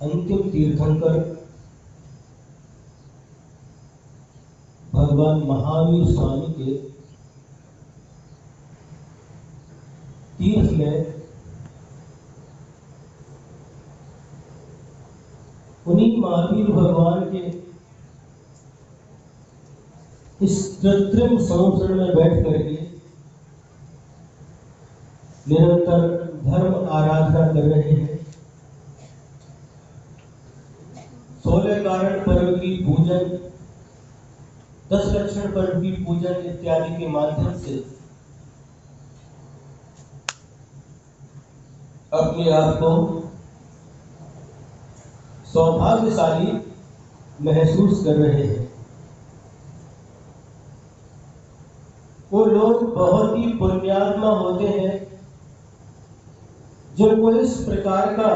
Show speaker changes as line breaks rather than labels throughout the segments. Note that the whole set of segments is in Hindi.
अंतिम तीर्थंकर भगवान महावीर स्वामी के तीर्थ में उन्हीं महावीर भगवान के इस कृत्रिम संवत्सर में बैठ करके निरंतर धर्म आराधना कर रहे हैं। 16 कारण पर्व की पूजन, 10 लक्षण पर्व की पूजन इत्यादि के माध्यम से अपने आप को सौभाग्यशाली महसूस कर रहे हैं। वो लोग बहुत ही पुण्यात्मा होते हैं जिनको इस प्रकार का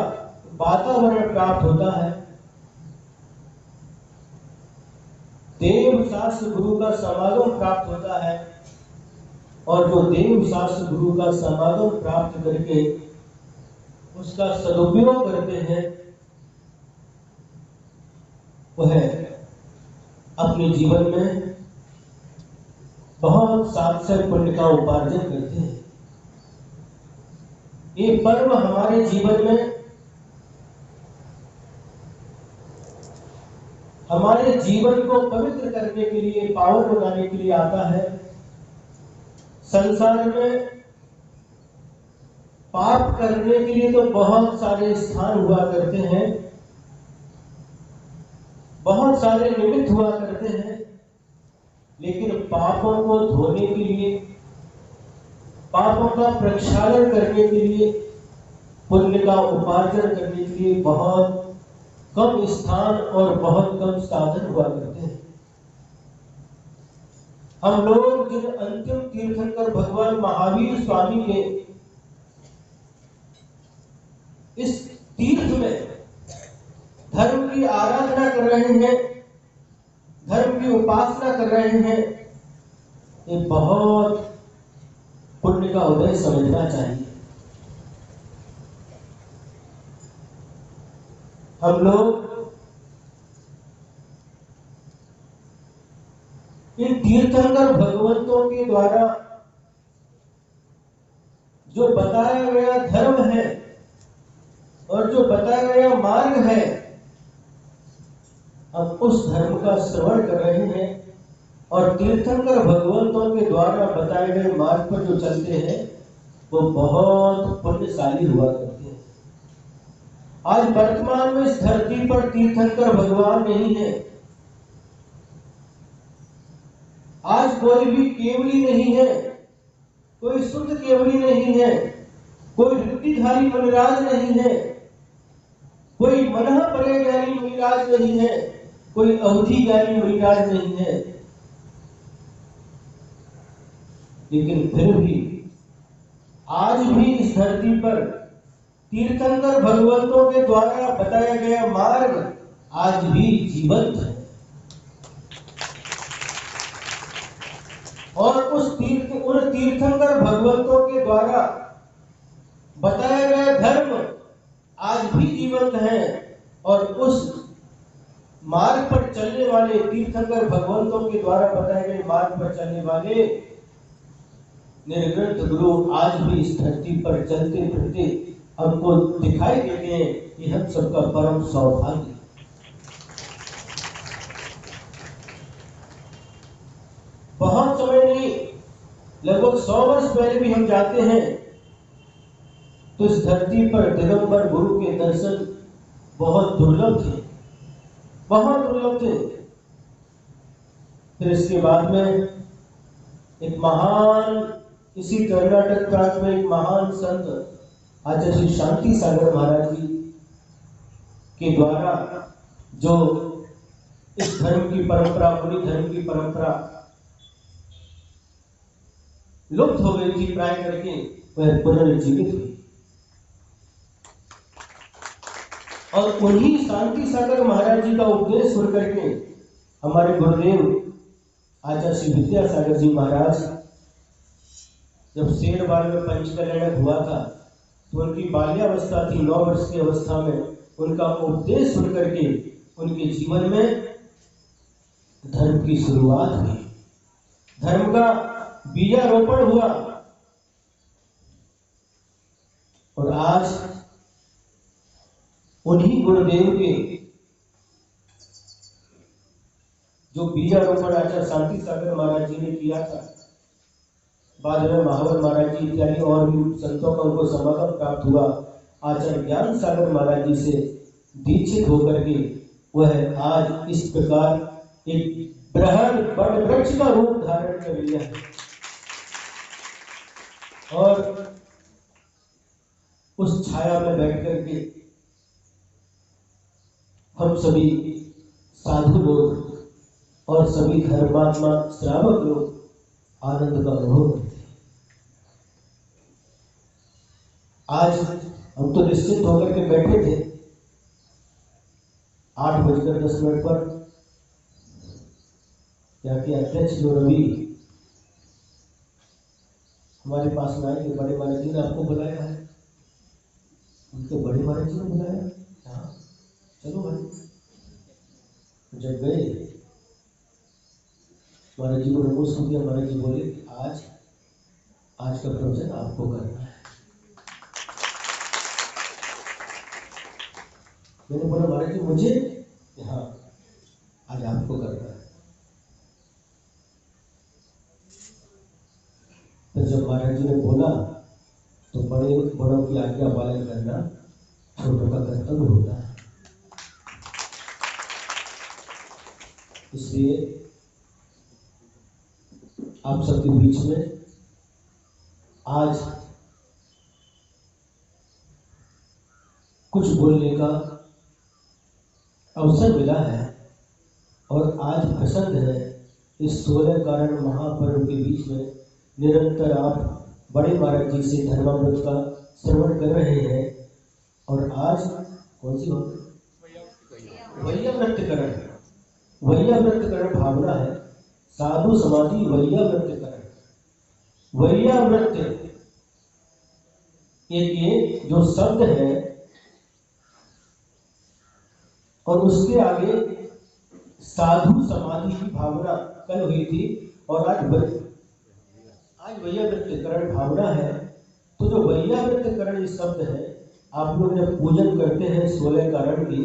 वातावरण प्राप्त होता है। देव शास्त्र गुरु का समागम प्राप्त होता है और जो देव शास्त्र गुरु का समागम प्राप्त करके उसका सदुपयोग करते हैं वह अपने जीवन में बहुत सार्थक पुण्य का उपार्जन करते हैं। ये पर्व हमारे जीवन में हमारे जीवन को पवित्र करने के लिए, पावन बनाने के लिए आता है। संसार में पाप करने के लिए तो बहुत सारे स्थान हुआ करते हैं, बहुत सारे निमित्त हुआ करते हैं, लेकिन पापों को धोने के लिए, पापों का प्रक्षालन करने के लिए, पुण्य का उपार्जन करने के लिए बहुत कम स्थान और बहुत कम साधन हुआ करते हैं। हम लोग जिन अंतिम तीर्थंकर भगवान महावीर स्वामी के इस तीर्थ में धर्म की आराधना कर रहे हैं, धर्म की उपासना कर रहे हैं, ये बहुत पुण्य का उदय समझना चाहिए। हम लोग इन तीर्थंकर भगवंतों के द्वारा जो बताया गया धर्म है और जो बताया गया मार्ग है, हम उस धर्म का श्रवण कर रहे हैं और तीर्थंकर भगवंतों के द्वारा बताए गए मार्ग पर जो चलते हैं वो बहुत पुण्यशाली हुआ करते हैं। आज वर्तमान में इस धरती पर तीर्थंकर भगवान नहीं है। आज कोई भी केवली नहीं है, कोई शुद्ध केवली नहीं है, कोई ऋद्धिधारी मुनिराज नहीं है, कोई मनः परे ज्ञानी मुनिराज नहीं है, कोई अवधि ज्ञानी मुनिराज नहीं है। लेकिन फिर भी आज भी इस धरती पर तीर्थंकर भगवंतों के द्वारा बताया गया मार्ग आज भी जीवंत है और उन तीर्थंकर भगवंतों के द्वारा बताया गया धर्म आज भी जीवंत है और उस मार्ग पर चलने वाले तीर्थंकर भगवंतों के द्वारा बताए गए मार्ग पर चलने वाले निर्ग्रंथ गुरु आज भी इस धरती पर चलते फिरते हमको दिखाई देते हैं। कि हम सबका परम सौभाग्य। बहुत समय नहीं, लगभग 100 वर्ष पहले भी हम जाते हैं तो इस धरती पर दिगंबर गुरु के दर्शन बहुत दुर्लभ थे, बहुत दुर्लभ थे। फिर इसके बाद में एक महान, इसी कर्नाटक प्रांत में एक महान संत आचार्य श्री शांति सागर महाराज जी के द्वारा जो इस धर्म की परंपरा, पूरी धर्म की परंपरा लुप्त हो गई थी प्राय करके, वह पुनर्जीवित हुई। और उन्हीं शांति सागर महाराज जी का उपदेश सुन करके हमारे गुरुदेव आचार्य श्री विद्यासागर जी महाराज जब शेरबाल में पंचकल्याणक हुआ था तो उनकी बाल्यावस्था थी, 9 वर्ष की अवस्था में उनका उपदेश सुन करके उनके जीवन में धर्म की शुरुआत हुई, धर्म का बीजारोपण हुआ। और आज उन्हीं गुरुदेव के जो बीजारोपण आचार्य शांति सागर महाराज जी ने किया था, बाद में महावर महाराज जी इत्यादि और भी संतों का उनको समागम प्राप्त हुआ। आचार्य ज्ञान सागर महाराज जी से दीक्षित होकर के वह आज इस प्रकार एक बृहद बड़ वृक्ष का रूप धारण कर लिया है। और उस छाया में बैठ करके हम सभी साधु लोग और सभी धर्मात्मा श्रावक लोग आनंद का अनुभव करते हैं। आज हम तो निश्चित होकर के बैठे थे 8:10 पर, क्या कि अध्यक्ष जो रवि हमारे पास में आए, बड़े महाराज जी ने आपको बुलाया है, उनके बड़े महाराज जी ने बुलाया, हाँ चलो भाई। जब गए महाराज जी को नमस्कार किया, महाराज जी बोले आज का प्रवचन आपको करना है। मैंने बोला महाराज जी मुझे, हाँ आज आपको करना है। तो जब महाराज जी ने बोला तो बड़ों की आज्ञा पालन करना छोटों का कर्तव्य होता है। इसलिए आप सबके बीच में आज कुछ बोलने का अवसर मिला है। और आज पसंद है इस 16 कारण महापर्व के बीच में निरंतर आप बड़े महाराज जी से धर्मामृत का श्रवण कर रहे हैं। और आज कौन सी वैयावृत्तिकरण, वैयावृत्तिकरण भावना है, साधु समाधि वैयावृत्तिकरण। वैयावृत्त ये जो शब्द है और उसके आगे साधु समाधि की भावना कल हुई थी और आज वैयावृत्तिकरण भावना है। तो जो वैयावृत्तिकरण शब्द है, आप लोग जब पूजन करते हैं 16 कारण की,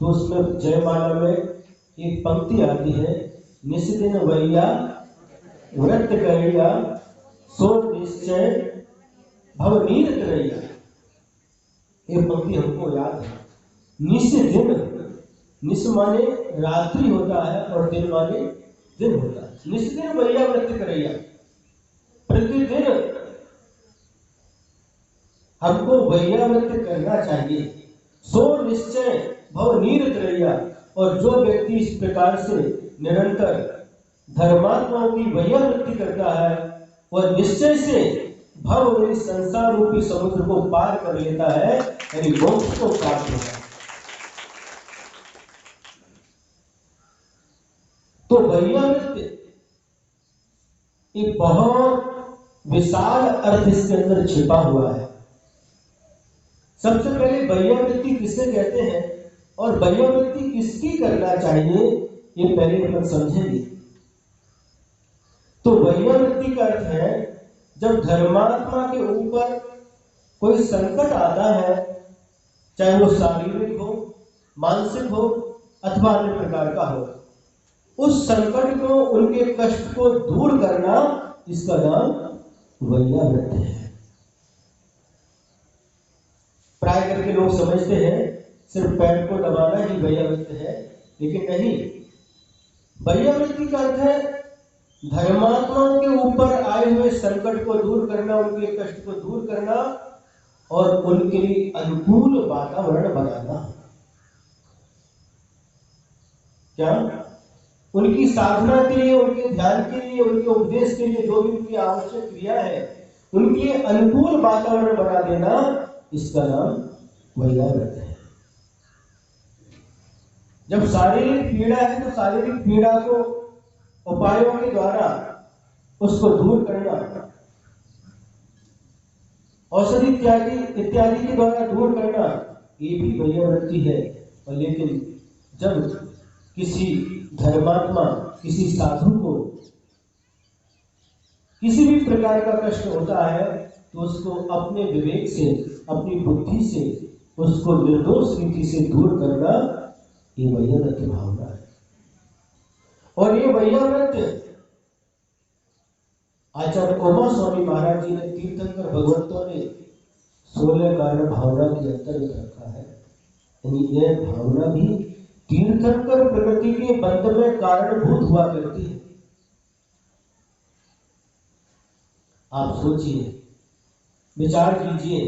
तो उसमें जयमाला में एक पंक्ति आती है, निस्दिन वैया व्रत करिया सो निश्चय भवनीर करैया। ये पंक्ति हमको याद है। निस्दिन, निस माने रात्रि होता है और दिन माने दिन होता है। निस्दिन वैया व्रत करैया, प्रतिदिन हमको वैयाव्रत करना चाहिए। सो निश्चय भवनीर करैया, और जो व्यक्ति इस प्रकार से निरंतर धर्मात्माओं की वैयावृत्ति करता है वह निश्चय से भव इस संसार रूपी समुद्र को पार कर लेता है, यानी मोक्ष को प्राप्त होता है। तो वैयावृत्ति एक बहुत विशाल अर्थ इसके अंदर छिपा हुआ है। सबसे पहले वैयावृत्ति किसे कहते हैं और वैयावृत्ति किसकी करना चाहिए, ये पहले अपन समझेंगे। तो वैयावृत्ति का अर्थ है जब धर्मात्मा के ऊपर कोई संकट आता है, चाहे वो शारीरिक हो, मानसिक हो अथवा अन्य प्रकार का हो, उस संकट को, उनके कष्ट को दूर करना, इसका नाम वैयावृत्ति है। प्राय करके लोग समझते हैं सिर्फ पैर को दबाना ही वैयावृत्ति है, लेकिन नहीं। वैयावृत्ति का अर्थ है धर्मात्माओं के ऊपर आए हुए संकट को दूर करना, उनके कष्ट को दूर करना और उनके लिए अनुकूल वातावरण बनाना। क्या? उनकी साधना के लिए, उनके ध्यान के लिए, उनके उपदेश के लिए जो भी उनकी आवश्यक क्रिया है, उनके अनुकूल वातावरण बना देना, इसका नाम वैयावृत्ति है। जब शारीरिक पीड़ा है तो शारीरिक पीड़ा को उपायों के द्वारा उसको दूर करना, औषधि इत्यादि के द्वारा दूर करना, ये भी वैयावृत्ति है। और लेकिन जब किसी धर्मात्मा, किसी साधु को किसी भी प्रकार का कष्ट होता है तो उसको अपने विवेक से, अपनी बुद्धि से उसको निर्दोष रीति से दूर करना, ये वैयाव्रत की भावना है। और ये वैयाव्रत आचार्य उमा स्वामी महाराज जी ने, तीर्थंकर भगवंतों ने 16 कारण भावना के अंतर्गत रखा है। यानी यह भावना भी तीर्थंकर प्रकृति के बंध में कारणभूत हुआ करती है। आप सोचिए, विचार कीजिए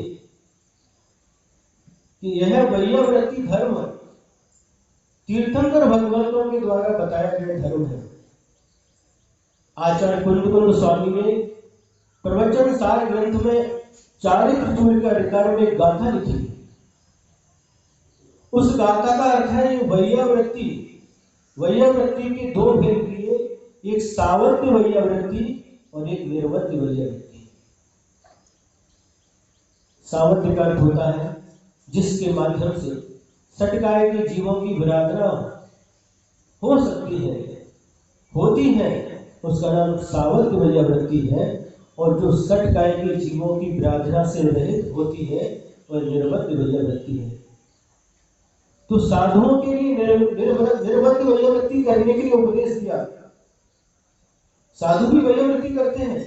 कि यह वैयाव्रती धर्म तीर्थंकर भगवंतों के द्वारा बताया गया धर्म है। आचार्य कुंद स्वामी ने प्रवचन सार ग्रंथ में चारित्र चूड़िका में एक गाथा लिखी। उस गाथा का अर्थ है वैयाव्रती। वैयाव्रती के दो भेद किए, एक सावत्य वैयाव्रती और एक निर्वत्य वैयाव्रती। सावत्य का अर्थ होता है जिसके माध्यम से सटकाए के जीवों की विराधना हो सकती है, होती है, उसका नाम सावत्य वैयाव्रती है। और जो सटकाए के जीवों की विराधना से रहित होती है वह निर्वत्य वैयाव्रती है। तो साधुओं के लिए निर्वत्य वैयाव्रती करने के लिए उपदेश दिया। साधु भी वैयाव्रती करते हैं,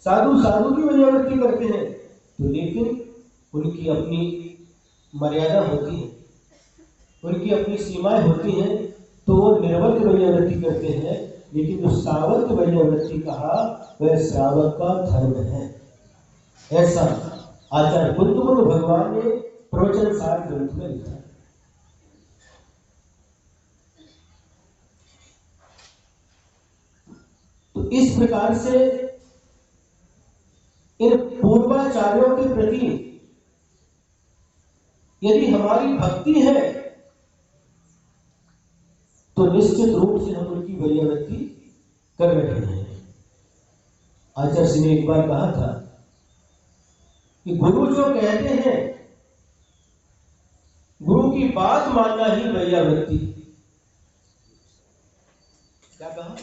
साधु की वैयाव्रती करते हैं, तो लेकिन उनकी अपनी मर्यादा होती है, उनकी अपनी सीमाएं होती हैं, तो वो निर्वत्य वैयाव्रती करते हैं। लेकिन जो सावत्य वैयाव्रती कहा वह श्रावक का धर्म है। ऐसा आचार्य कुंद भगवान ने प्रवचन सार ग्रंथ में लिखा है। तो इस प्रकार से इन पूर्वाचार्यों के प्रति यदि हमारी भक्ति है तो निश्चित रूप से हम उनकी वैयाव्रती कर रहे हैं। आचार्य सिंह ने एक बार कहा था कि गुरु जो कहते हैं, गुरु की बात मानना ही वैयाव्रती। क्या कहा?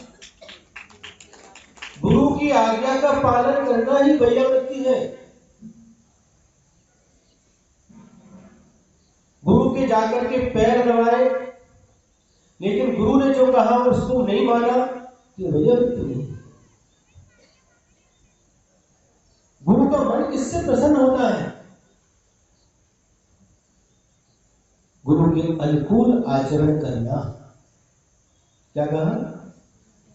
गुरु की आज्ञा का पालन करना ही वैयाव्रती है। गुरु के जाकर के पैर दबाए, लेकिन गुरु ने जो कहा उसको नहीं माना, तो वैयाव्रती नहीं। गुरु का मन किससे प्रसन्न होता है? गुरु के अनुकूल आचरण करना। क्या कहा?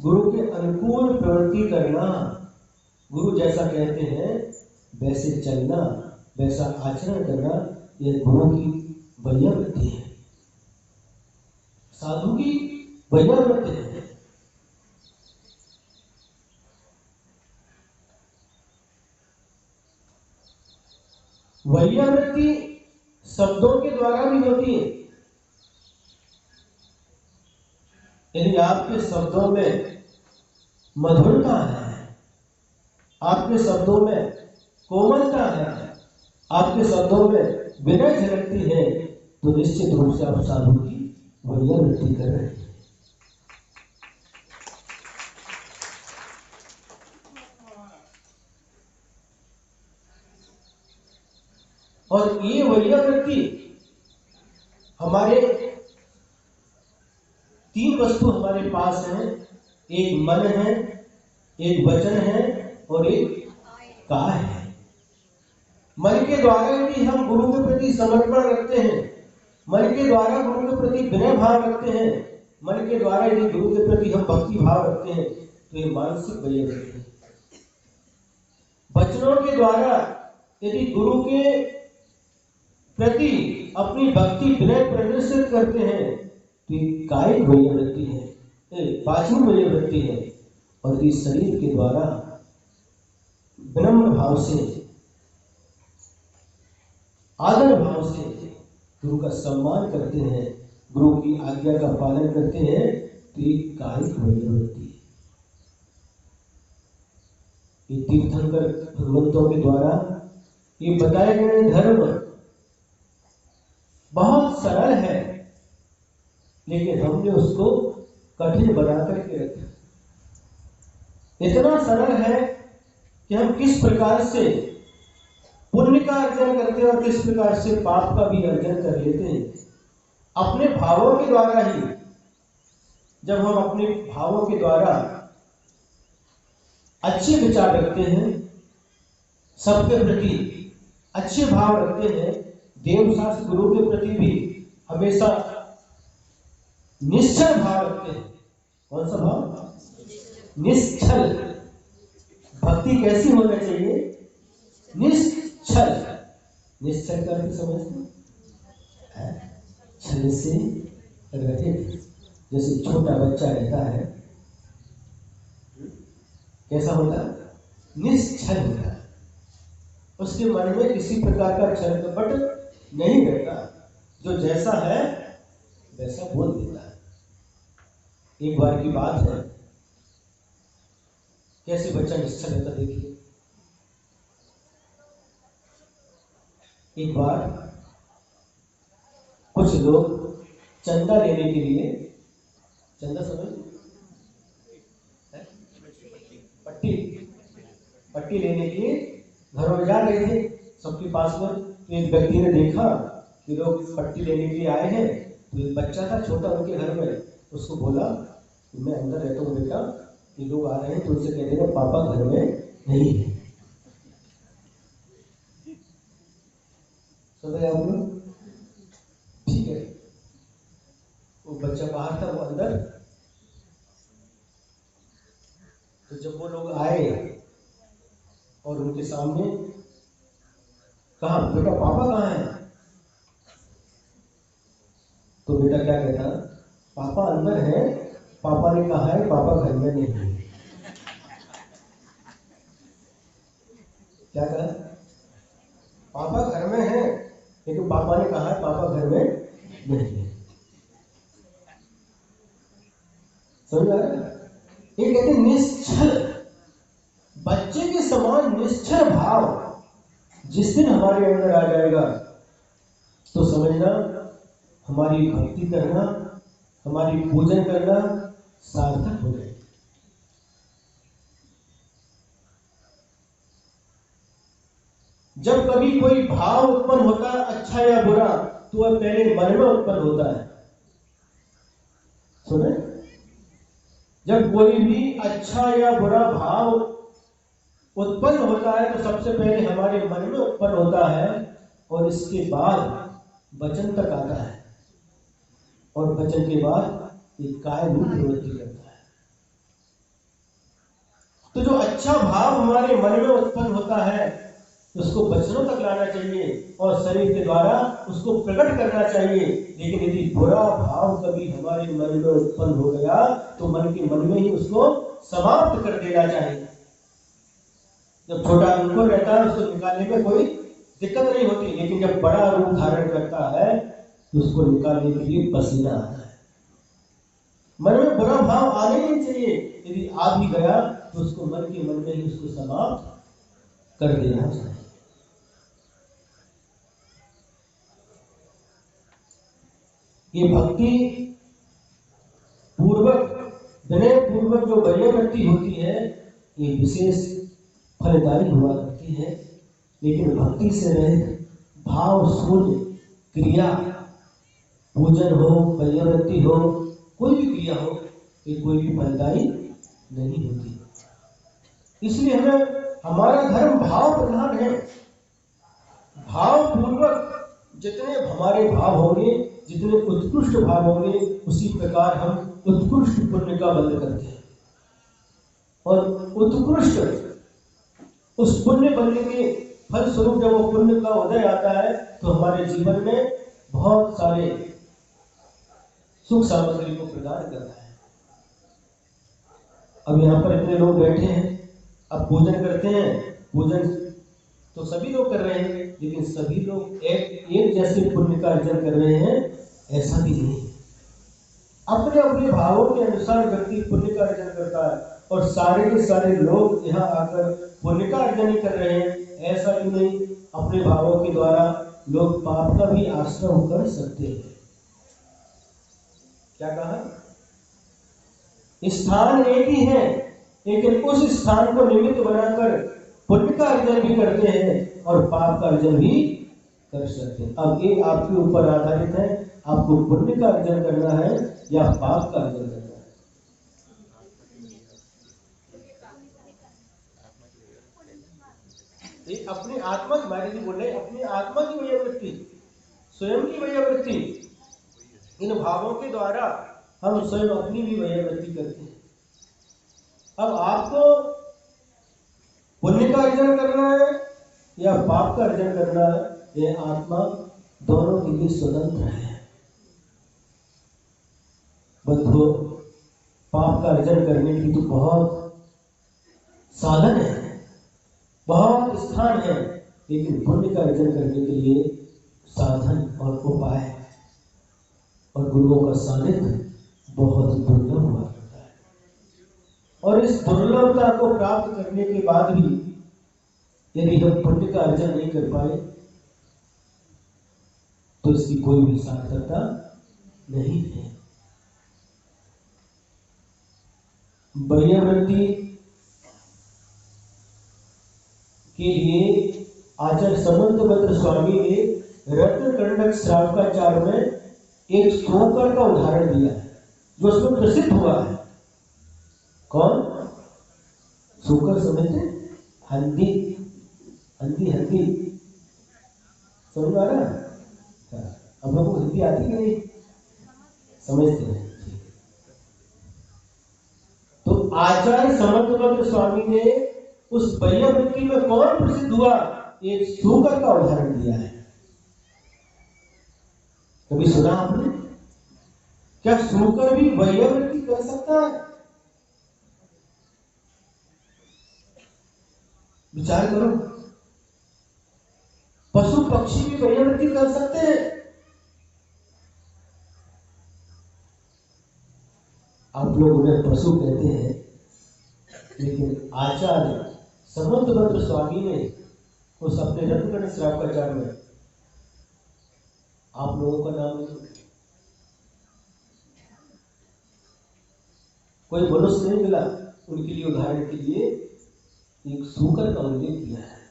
गुरु के अनुकूल प्रवृत्ति करना। गुरु जैसा कहते हैं वैसे चलना, वैसा आचरण करना, यह गुरु की वैयाव्रती है, साधु की वैयाव्रती है। वैयाव्रती शब्दों के द्वारा भी होती है। यदि आपके शब्दों में मधुरता है, आपके शब्दों में कोमलता है, आपके शब्दों में विनय झलकती है, तो निश्चित रूप से आप साधु की वैयाव्रती कर रहे हैं। और ये वैयाव्रती हमारे तीन वस्तु हमारे पास हैं। एक मन है, एक वचन है और एक काया है। मन के द्वारा यदि हम गुरु के प्रति समर्पण रखते हैं, मन के द्वारा गुरु के प्रति विनय भाव रखते हैं, मन के द्वारा यदि गुरु के प्रति हम भक्ति भाव रखते हैं, तो ये मानसिक वैयाव्रती है। वचनों के द्वारा यदि गुरु के प्रति अपनी भक्ति विनय प्रदर्शित करते हैं, तो ये कायिक वैयाव्रती है, वाचिक वैयाव्रती है। और यदि शरीर के द्वारा विनम्र भाव से, आदर भाव से गुरु का सम्मान करते हैं, गुरु की आज्ञा का पालन करते हैं, तो ये कायिक वैयाव्रती है। ये तीर्थंकर भगवंतों के द्वारा ये बताए गए धर्म लेकिन हमने उसको कठिन बना करके रखा। इतना सरल है कि हम किस प्रकार से पुण्य का अर्जन करते हैं और किस प्रकार से पाप का भी अर्जन कर लेते हैं अपने भावों के द्वारा ही। जब हम अपने भावों के द्वारा अच्छे विचार रखते हैं, सबके प्रति अच्छे भाव रखते हैं, देव शास्त्र गुरु के प्रति भी हमेशा निश्चल भाव रखते हैं। कौन सा भाव? निश्चल। भक्ति कैसी होना चाहिए? निश्चल। निश्चल का भी समझते हैं, छल से रहित। जैसे छोटा बच्चा रहता है, कैसा होता है? निश्चल होता है। उसके मन में किसी प्रकार का छल कपट नहीं रहता, जो जैसा है वैसा बोल देता है। एक बार की बात है, कैसे बच्चा निश्चल रहता देखिए। एक बार कुछ लोग चंदा लेने के लिए, चंदा समझ, पट्टी लेने के लिए घरों में जा रहे थे सबके पास में। तो एक व्यक्ति ने देखा कि लोग पट्टी लेने के लिए आए हैं, तो एक बच्चा था छोटा उनके घर में, उसको बोला कि मैं अंदर रहता हूँ बेटा, ये लोग आ रहे हैं तो उनसे कह देना पापा घर में नहीं है। समझे आप लोग? ठीक है। वो बच्चा बाहर था, वो अंदर। तो जब वो लोग आए और उनके सामने कहा बेटा पापा कहाँ हैं? तो बेटा क्या कहता? पापा अंदर है, पापा ने कहा है पापा घर में नहीं है। क्या कहा? पापा घर में है, लेकिन पापा ने कहा है पापा घर में नहीं है। समझ आ रहा है? ये कहते निश्चल, बच्चे के समान निश्चल भाव जिस दिन हमारे अंदर आ जाएगा तो समझना हमारी भक्ति करना, हमारी पूजन करना सार्थक हो जाएगा। जब कभी कोई भाव उत्पन्न होता है अच्छा या बुरा, तो वह पहले मन में उत्पन्न होता है। सुने? जब कोई भी अच्छा या बुरा भाव उत्पन्न होता है तो सबसे पहले हमारे मन में उत्पन्न होता है और इसके बाद वचन तक आता है, और वचन के बाद एक काय रूप प्रवृत्ति करता है। तो जो अच्छा भाव हमारे मन में उत्पन्न होता है उसको वचनों तक लाना चाहिए और शरीर के द्वारा उसको प्रकट करना चाहिए। लेकिन यदि बुरा भाव कभी हमारे मन में उत्पन्न हो गया तो मन के मन में ही उसको समाप्त कर देना चाहिए। जब छोटा अंकुर रहता है उसको निकालने में कोई दिक्कत नहीं होती, लेकिन जब बड़ा रूप धारण करता है तो उसको निकालने के लिए पसीना आता है। मन में बुरा भाव आने नहीं चाहिए, यदि आ भी गया तो उसको मन के मन में ही उसको समाप्त कर देना चाहिए। ये भक्ति पूर्वक, विनय पूर्वक जो वैया वृत्ति होती है ये विशेष फलदायी हुआ करती है। लेकिन भक्ति से रहित भाव शून्य क्रिया, पूजन हो, वैया वृत्ति हो, कोई भी क्रिया हो, ये कोई भी फलदायी नहीं होती। इसलिए हमें, हमारा धर्म भाव प्रधान है। भाव पूर्वक जितने हमारे भाव होंगे, जितने उत्कृष्ट भाव होंगे, उसी प्रकार हम उत्कृष्ट पुण्य का बंध करते हैं। और उत्कृष्ट उस पुण्य बनने के फल स्वरूप जब वो पुण्य का उदय आता है तो हमारे जीवन में बहुत सारे सुख सामग्री को प्रदान करता है। अब यहाँ पर इतने लोग बैठे हैं, अब पूजन करते हैं, पूजन तो सभी लोग कर रहे हैं, लेकिन सभी लोग एक जैसे पुण्य का अर्जन कर रहे हैं ऐसा भी नहीं। अपने अपने भावों के अनुसार व्यक्ति पुण्य का अर्जन करता है और सारे के सारे लोग यहाँ आकर पुण्य का अर्जन ही कर रहे हैं, ऐसा भी नहीं। अपने भावों के द्वारा लोग पाप का भी आश्रय कर सकते हैं। क्या कहा? स्थान एक ही है, लेकिन उस स्थान को निमित्त बनाकर पुण्य का अर्जन भी करते हैं और पाप का अर्जन भी कर सकते हैं। अब ये आपके ऊपर आधारित है, आपको पुण्य का अर्जन करना है या पाप का अर्जन करना है। ये अपनी आत्मा की बारे में बोले, अपनी आत्मा की वैयावृत्ति, स्वयं की वैयावृत्ति, इन भावों के द्वारा हम स्वयं अपनी भी वैयावृत्ति करते हैं। अब आपको पुण्य का अर्जन करना है या पाप का अर्जन करना है, यह आत्मा दोनों के लिए स्वतंत्र है। बंधुओं, पाप का अर्जन करने की तो बहुत साधन है, बहुत स्थान है, लेकिन पुण्य का अर्जन करने के लिए साधन और उपाय और गुरुओं का सानिध्य बहुत दुर्लभ हुआ करता है। और इस दुर्लभता को प्राप्त करने के बाद भी यदि हम पुण्य का अर्जन नहीं कर पाए तो इसकी कोई भी सार्थकता नहीं है। वैयावृत्ति के लिए आचार्य समंतभद्र स्वामी ने रत्नकंडक श्रावकाचार में एक शूकर का उदाहरण दिया है, जो उसमें प्रसिद्ध हुआ है। कौन? शूकर समझते? हंदी, हंदी, हंदी समझ आ रहा? अब लोगों को हिंदी आती कि नहीं? समझते हैं। तो आचार्य समंतभद्र स्वामी ने उस वैयावृत्ति में कौन प्रसिद्ध हुआ, एक शूकर का उदाहरण दिया है। कभी सुना आपने? क्या शूकर भी वैयावृत्ति कर सकता है? विचार करो। पशु पक्षी भी वैयावृत्ति कर सकते हैं। आप लोग उन्हें पशु कहते हैं, लेकिन आचार्य समंतभद्र स्वामी ने उस अपने रत्नकंडक श्रावकाचार में आप लोगों का नाम नहीं, कोई मनुष्य नहीं मिला उनके लिए उदाहरण के लिए एक शूकर का उल्लेख किया है।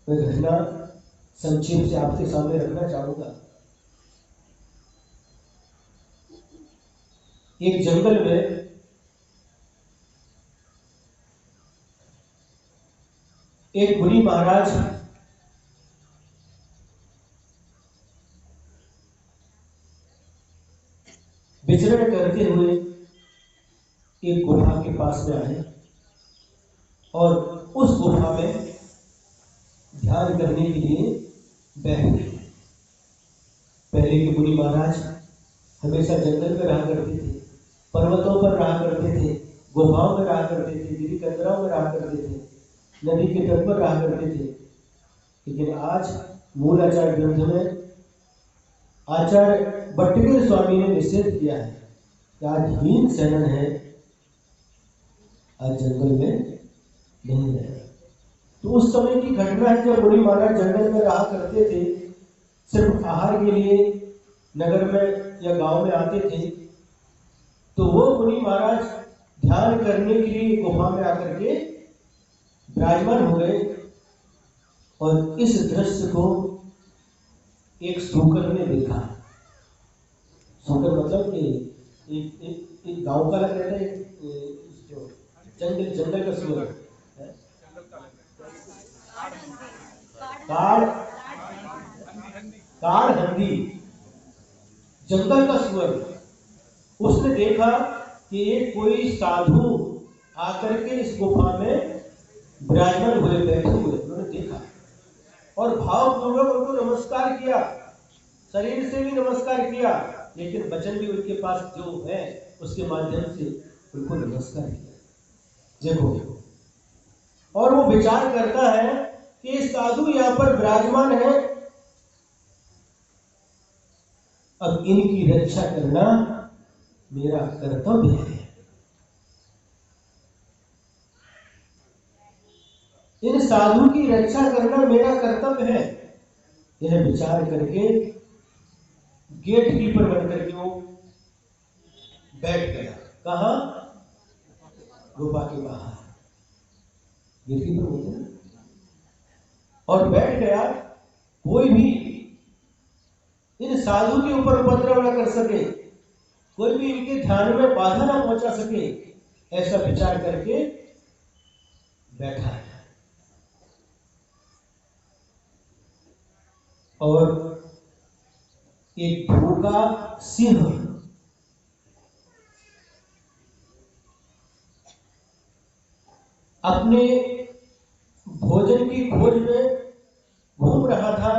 मैं घटना संक्षेप से आपके सामने रखना चाहूंगा। एक जंगल में एक मुनि महाराज विचरण करते हुए एक गुफा के पास में आए और उस गुफा में ध्यान करने के लिए बैठ गए। पहले के मुनि महाराज हमेशा जंगल में रहा करते थे, पर्वतों पर रहा करते थे, गुफाओं में रहा करते थे, गिरी कंदराओं में रहा करते थे, नदी के तट पर रहा करते थे। लेकिन आज मूल आचार्य ग्रंथ में आचार्य भट्टगिरि स्वामी ने निषेध किया है कि आज हीन शरण है, आज जंगल में नहीं है। तो उस समय की घटना है जब मुनि महाराज जंगल में रहा करते थे, सिर्फ आहार के लिए नगर में या गांव में आते थे। तो वो मुनि महाराज ध्यान करने के लिए गुफा में आकर के विराजमान हो गए और इस दृश्य को एक शूकर ने देखा। शूकर मतलब एक गांव का लग रहता है, जंगल का सूअर, काड़ हंदी, जंगल का सूअर। उसने देखा कि एक कोई साधु आकर के इस गुफा में विराजमान हुए, बैठे हुए। उन्होंने देखा और भावपूर्वक उनको नमस्कार किया, शरीर से भी नमस्कार किया, लेकिन वचन भी उनके पास जो है उसके माध्यम से उनको नमस्कार किया। देखो, और वो विचार करता है कि साधु यहाँ पर विराजमान है, अब इनकी रक्षा करना मेरा कर्तव्य है। इन साधु की रक्षा करना मेरा कर्तव्य है। यह विचार करके गेट कीपर बनकर के वो बैठ गया। कहाँ? गुफा के बाहर गेट कीपर बोलते हैं, और बैठ गया। कोई भी इन साधु के ऊपर उपद्रव न कर सके, कोई भी इनके ध्यान में बाधा न पहुंचा सके, ऐसा विचार करके बैठा है। और एक भूखा सिंह अपने भोजन की खोज में घूम रहा था,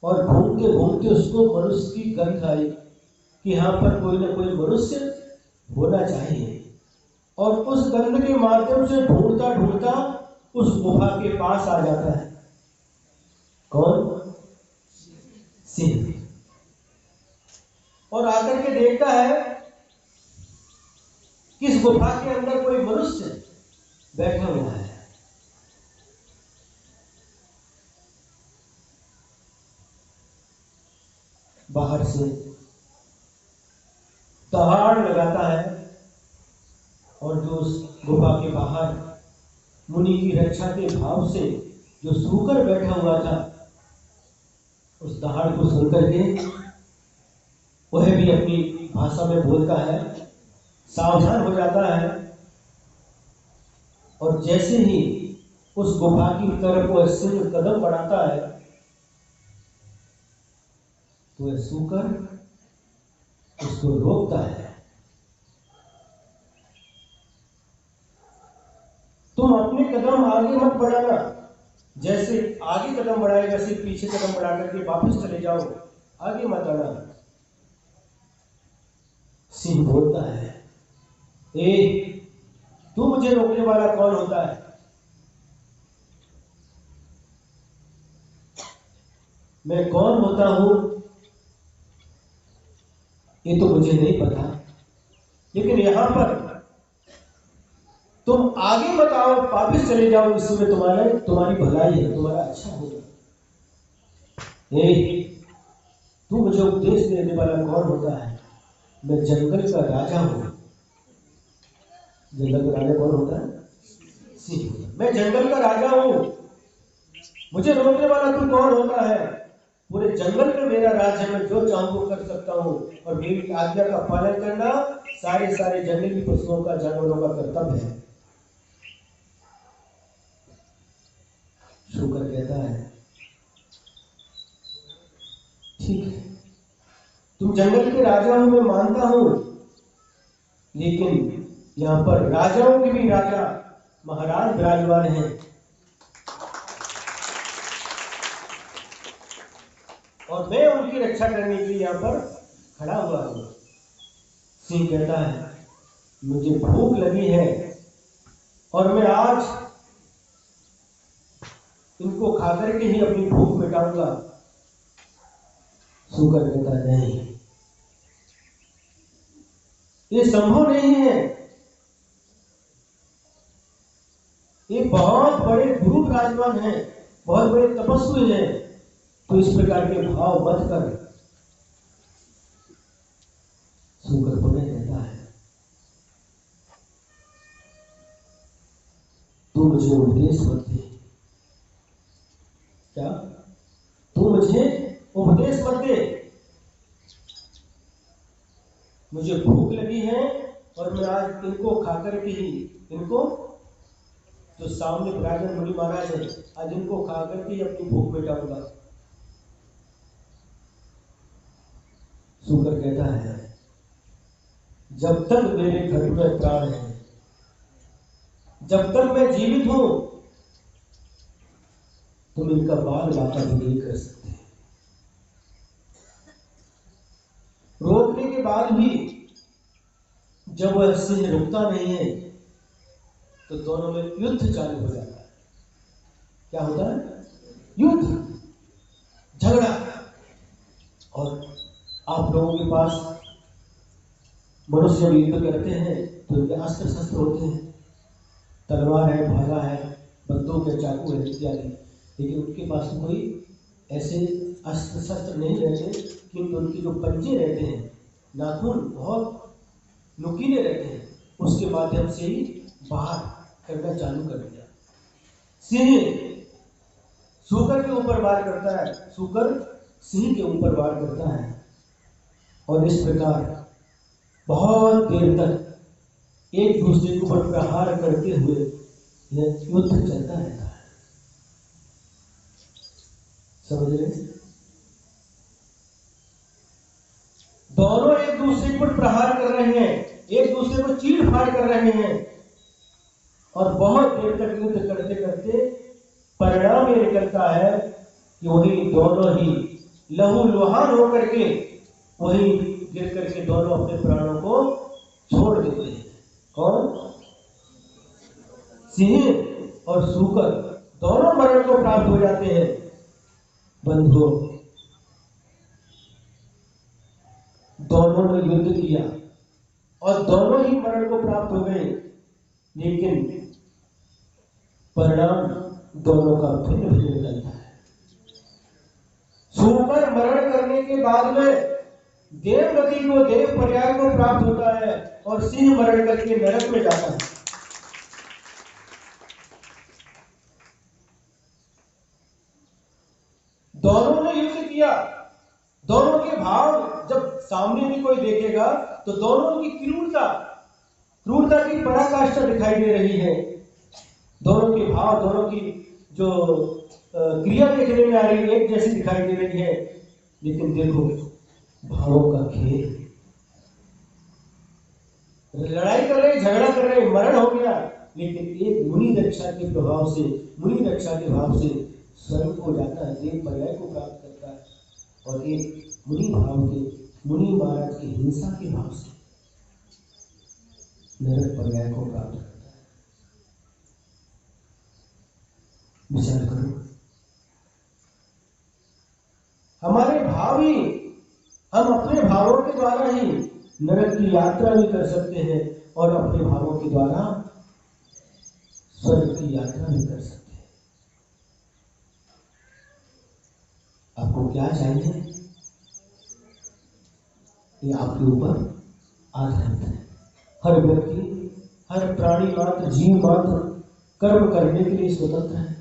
और घूमते घूमते उसको मनुष्य की गंध आई कि यहाँ पर कोई ना कोई मनुष्य होना चाहिए। और उस गंध के माध्यम से ढूंढता ढूंढता उस गुफा के पास आ जाता है। कौन? सिंह। और आकर के देखता है कि इस गुफा के अंदर कोई मनुष्य बैठा हुआ है। बाहर से दहाड़ लगाता है, और जो उस गुफा के बाहर मुनि की रक्षा के भाव से जो सूकर बैठा हुआ था, उस दहाड़ को सुनकर के वह भी अपनी भाषा में बोलता है, सावधान हो जाता है। और जैसे ही उस गुफा की तरफ वह सिंह कदम बढ़ाता है, तो वह सूकर उसको रोकता है। तुम अपने कदम आगे मत बढ़ाना, जैसे आगे कदम बढ़ाएगा सिर्फ पीछे कदम बढ़ा करके वापस चले जाओ, आगे मत आना। सिंह बोलता है, तू मुझे रोकने वाला कौन होता है? मैं कौन होता हूं ये तो मुझे नहीं पता, लेकिन यहां पर तुम आगे मत आओ, वापिस चले जाओ, इसमें तुम्हारी भलाई है, तुम्हारा अच्छा होगा। तू मुझे उपदेश देने वाला कौन होता है? मैं जंगल का राजा हूं। जंगल का राजा कौन होता है? सिंह। मैं जंगल का राजा हूं, मुझे रोकने वाला तू कौन होता है? पूरे जंगल में मेरा राज है, मैं जो चाहूं वो कर सकता हूं, और मेरी आज्ञा का पालन करना सारे जंगली पशुओं का, जानवरों का कर्तव्य है। शुकर कहता है, ठीक है, तुम जंगल के राजा हो, मैं मानता हूं, लेकिन यहां पर राजाओं के भी राजा महाराज विराजमान हैं, और मैं उनकी रक्षा करने के लिए यहां पर खड़ा हुआ हूं। सिंह कहता है, मुझे भूख लगी है, और मैं आज इनको खाकर के ही अपनी भूख मिटाऊंगा। सूकर कहता है, नहीं, ये संभव नहीं है। ये बहुत बड़े गुरु विराजमान हैं, बहुत बड़े तपस्वी हैं, तो इस प्रकार के भाव मत कर। सूकर पुनः कहता है, तू मुझे उपदेश मत दे। क्या? तू मुझे उपदेश मत दे, मुझे भूख लगी है, और मैं आज इनको खाकर के ही, इनको जो सामने विराजमान मुनि महाराज है, आज इनको खाकर के ही अपनी भूख मिटाऊंगा। सूकर कहता है, जब तक मेरे घर में प्राण है, जब तक मैं जीवित हूं, तुम इनका बाल बाका भी नहीं कर सकते। रोकने के बाद भी जब वह सिंह रुकता नहीं है, तो दोनों में युद्ध चालू हो जाता है। क्या होता है? युद्ध, झगड़ा। और आप लोगों के पास मनुष्य जब युद्ध करते हैं तो उनके अस्त्र शस्त्र होते हैं, तलवार है, भाला है, बंदूक है, चाकू है इत्यादि, लेकिन उनके पास कोई ऐसे अस्त्र शस्त्र नहीं रहते, किंतु उनके जो पंजे रहते हैं, नाखून बहुत नुकीले रहते हैं, उसके माध्यम से ही बाहर करना चालू कर दिया। सिंह सूकर के ऊपर वार करता है, सूकर सिंह के ऊपर वार करता है, और इस प्रकार बहुत देर तक एक दूसरे के ऊपर प्रहार करते हुए यह युद्ध चलता रहता है। समझ रहे? दोनों एक दूसरे पर प्रहार कर रहे हैं, एक दूसरे को चीर फाड़ कर रहे हैं, और बहुत देर तक युद्ध करते करते परिणाम ये निकलता है कि वही दोनों ही लहू लुहान होकर के वही गिर करके दोनों अपने प्राणों को छोड़ देते हैं। कौन? सिंह और सूकर दोनों मरण को प्राप्त हो जाते हैं। बंधुओं, दोनों ने युद्ध किया और दोनों ही मरण को प्राप्त हो गए, लेकिन परिणाम दोनों का भिन्न भिन्न निकलता है। सूकर मरण करने के बाद में देवगति को, देव पर्याय को प्राप्त होता है, और सिंह मरण करके नरक में जाता है। दोनों ने युद्ध किया, दोनों के भाव जब सामने भी कोई देखेगा तो दोनों की क्रूरता की पराकाष्ठा दिखाई दे रही है। दोनों के भाव, दोनों की जो क्रिया देखने में आ रही है, एक जैसी दिखाई दे रही है, लेकिन देखो भावों का खेल। लड़ाई कर रहे, झगड़ा कर रहे, मरण हो गया, लेकिन एक मुनि दक्षा के प्रभाव से, मुनि दक्षा के भाव से स्वर्ग को जाता है, देव पर्याय को प्राप्त करता है, और एक मुनि भाव के, मुनि महाराज की हिंसा के भाव से नरक पर्याय को प्राप्त करता है। विचार करो, हमारे भाव ही, हम अपने भावों के द्वारा ही नरक की यात्रा भी कर सकते हैं, और अपने भावों के द्वारा स्वर्ग की यात्रा भी कर सकते हैं। आपको क्या चाहिए, ये आपके ऊपर आधारित है। हर व्यक्ति, हर प्राणी मात्र, जीव मात्र कर्म करने के लिए स्वतंत्र है,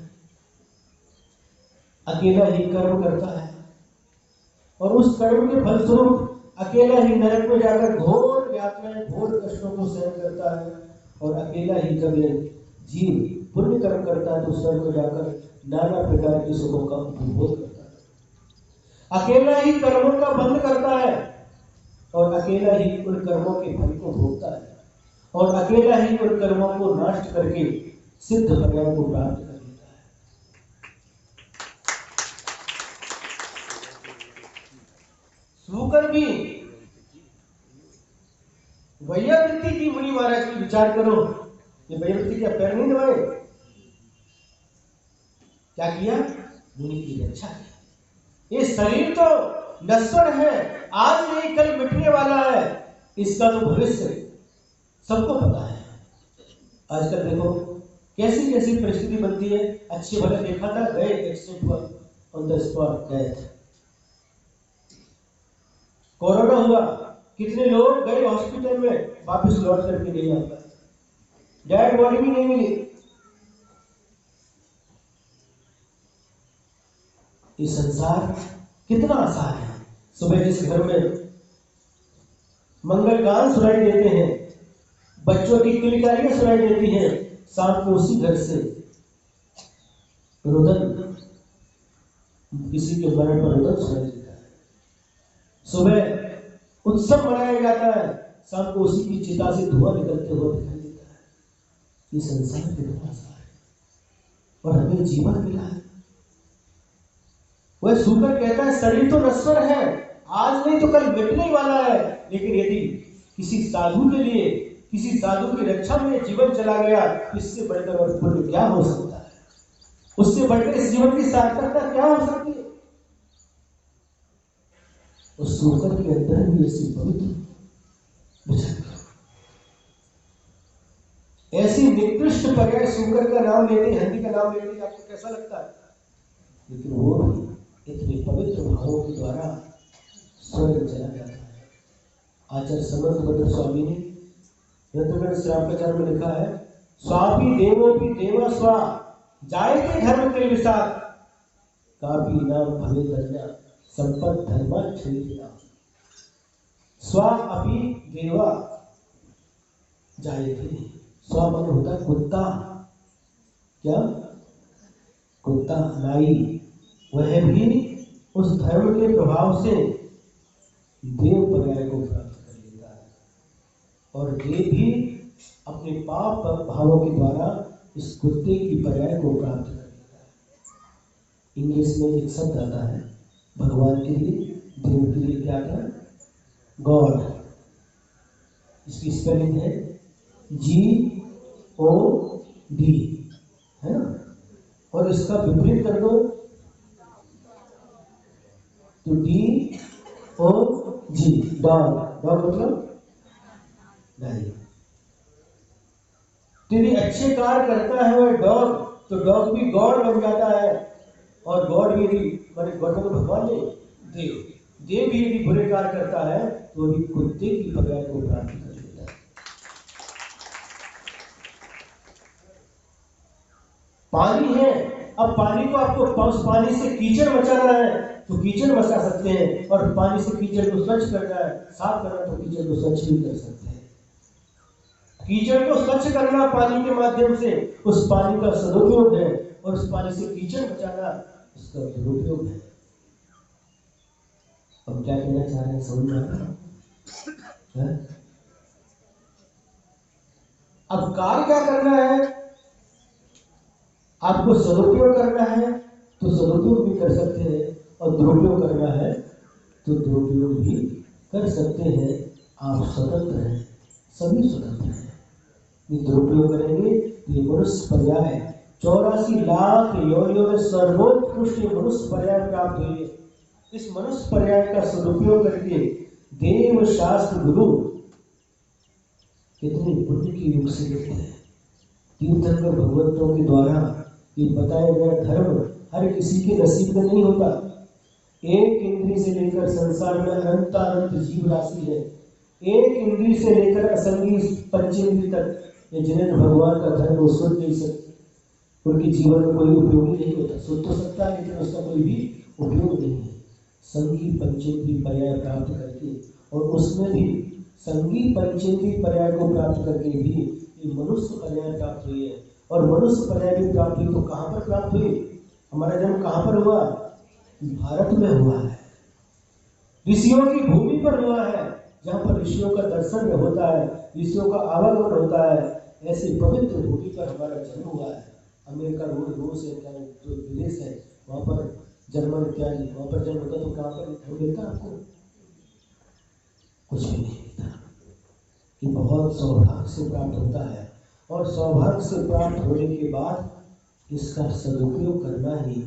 अकेला ही कर्म करता है, और उस कर्म के फलस्वरूप अकेला ही नरक में जाकर घोर यातनाएं, घोर कष्टों को सहन करता है, और अकेला ही जब जीव पुण्य कर्म करता है तो स्वर्ग में जाकर नाना प्रकार के सुखों का उपभोग करता है। अकेला ही कर्मों का बंध करता है, और अकेला ही उन कर्मों के फल को भोगता है, और अकेला ही उन कर्मों को नष्ट करके सिद्ध पर्याय को प्राप्त कर लेता है। सूकर भी वैयावृत्ति की, मुनि महाराज की विचार करो, ये वैयावृत्ति क्या पैर नहीं दबाए? क्या किया? मुनि की रक्षा की। ये शरीर तो नश्वर है, आज नहीं कल मिटने वाला है, इसका तो भविष्य सबको पता है। आजकल देखो कैसी कैसी परिस्थिति बनती है, अच्छे भले देखा था, गए एक्सीडेंट हुआ, on the spot death. Corona हुआ, कितने लोग गए हॉस्पिटल में, वापस लौट करके नहीं आ पाए, डेड बॉडी भी नहीं मिली। ये संसार कितना आसान है। सुबह जिस घर में मंगल गान सुनाई देते हैं, बच्चों की किलकारियां सुनाई देती हैं, शाम को उसी घर से रुदन, किसी के मरण पर रुदन सुनाई देता है। सुबह उत्सव मनाया जाता है, शाम को उसी की चिता से धुआं निकलते हुए दिखाई देता है। ये संसार कितना आसान है, और हमें जीवन मिला है। वह सूकर कहता है शरीर तो नश्वर है, आज नहीं तो कल मिटने ही वाला है, लेकिन यदि किसी साधु के लिए, किसी साधु की रक्षा में जीवन चला गया, इससे बढ़कर और पुण्य क्या हो सकता है? उससे बढ़कर इस जीवन की सार्थकता क्या हो सकती है? उस सूकर के अंदर भी ऐसी पवित्र विचार, ऐसी निकृष्ट पर्याय सूकर का नाम लेते, हंदी का नाम लेते, आपको कैसा लगता है? लेकिन वो इतने पवित्र भावों के द्वारा स्वर्ग चला जाता है। आचार्य समर्थभद्र स्वामी ने रत्नगढ़ श्रावकाचार्य में लिखा है, स्वापी देवोपि देव स्वा जायते धर्म के विसार कापी नाम भवे धन्या संपत धर्मा क्षणिका। स्वा अपि देवा जायते, स्वा मन होता कुत्ता, क्या कुत्ता नाई, वह भी उस धर्म के प्रभाव से देव पर्याय को प्राप्त कर लेता है और देव भी अपने पाप भावों के द्वारा इस कुत्ते की पर्याय को प्राप्त कर लेता है। इंग्लिश में एक शब्द आता है भगवान के लिए, देव के लिए, क्या था? गॉड। इसकी स्पेलिंग है GOD, है ना? और इसका विपरीत कर दो तो DOG, डॉग। डॉग मतलब नहीं। यदि अच्छे कार्य करता है वह डॉग, तो डॉग भी गॉड बन जाता है और गॉड भी यदि माने गॉड को भगवान नहीं, देव, देव भी यदि बुरे कार्य करता है तो भी कुत्ते की पर्याय को प्राप्त कर लेता है। पानी है, अब पानी को आपको उस पानी से कीचड़ बचाना है तो कीचड़ बचा सकते हैं, और पानी से कीचड़ को स्वच्छ करना है, साफ करना, तो कीचड़ को स्वच्छ भी कर सकते हैं। कीचड़ को स्वच्छ करना पानी के माध्यम से उस पानी का सदुपयोग है, और उस पानी से कीचड़ बचाना उसका दुरुपयोग है। अब क्या कहना चाह रहे हैं, समझ में आ रहा है? अब कार्य क्या करना है? आपको सदुपयोग करना है तो सदुपयोग भी कर सकते हैं, और दुरुपयोग करना है तो दुरुपयोग भी कर सकते हैं। आप स्वतंत्र हैं, सभी स्वतंत्र हैं। ये दुरुपयोग करेंगे तो ये मनुष्य पर्याय 84 लाख योनियों में सर्वोत्कृष्ट मनुष्य पर्याय प्राप्त हुई। इस मनुष्य पर्याय का सदुपयोग करके देव शास्त्र गुरु कितने पुण्य की युग से लेते हैं। तीर्थंकर भगवंतों के द्वारा ये बताया गया धर्म हर किसी के नसीब में नहीं होता। एक इंद्री से लेकर संसार में अनंत जीव राशि है, एक इंद्री से लेकर असंगी पंचेंद्री तक ये जिन्हें भगवान का धर्म वो सुन नहीं सकते, उनके जीवन में कोई उपयोगी नहीं होता। सुन तो सकता है लेकिन उसका कोई भी उपयोग नहीं है। संगी पंचेंद्री पर्याय प्राप्त करके, और उसमें भी संगी पंचेंद्री पर्याय को प्राप्त करके भी ये मनुष्य पर्याय प्राप्त हुई है। और मनुष्य पर्याय भी प्राप्त हुई तो कहाँ पर प्राप्त हुई? हमारा जन्म कहाँ पर हुआ? भारत में हुआ है, ऋषियों की भूमि पर हुआ है, जहाँ पर ऋषियों का दर्शन होता है, ऋषियों का आवागमन होता है। ऐसी पवित्र भूमि पर हमारा जन्म हुआ है। अमेरिका, रूस है, क्या जो विदेश है, वहाँ पर जर्मन इत्यादि, वहाँ पर जन्म होता तो कहाँ पर धर्म मिलता आपको? कुछ भी नहीं मिलता। ये बहुत सौभाग्य से प्राप्त होता है, और सौभाग्य से प्राप्त होने के बाद इसका सदुपयोग करना ही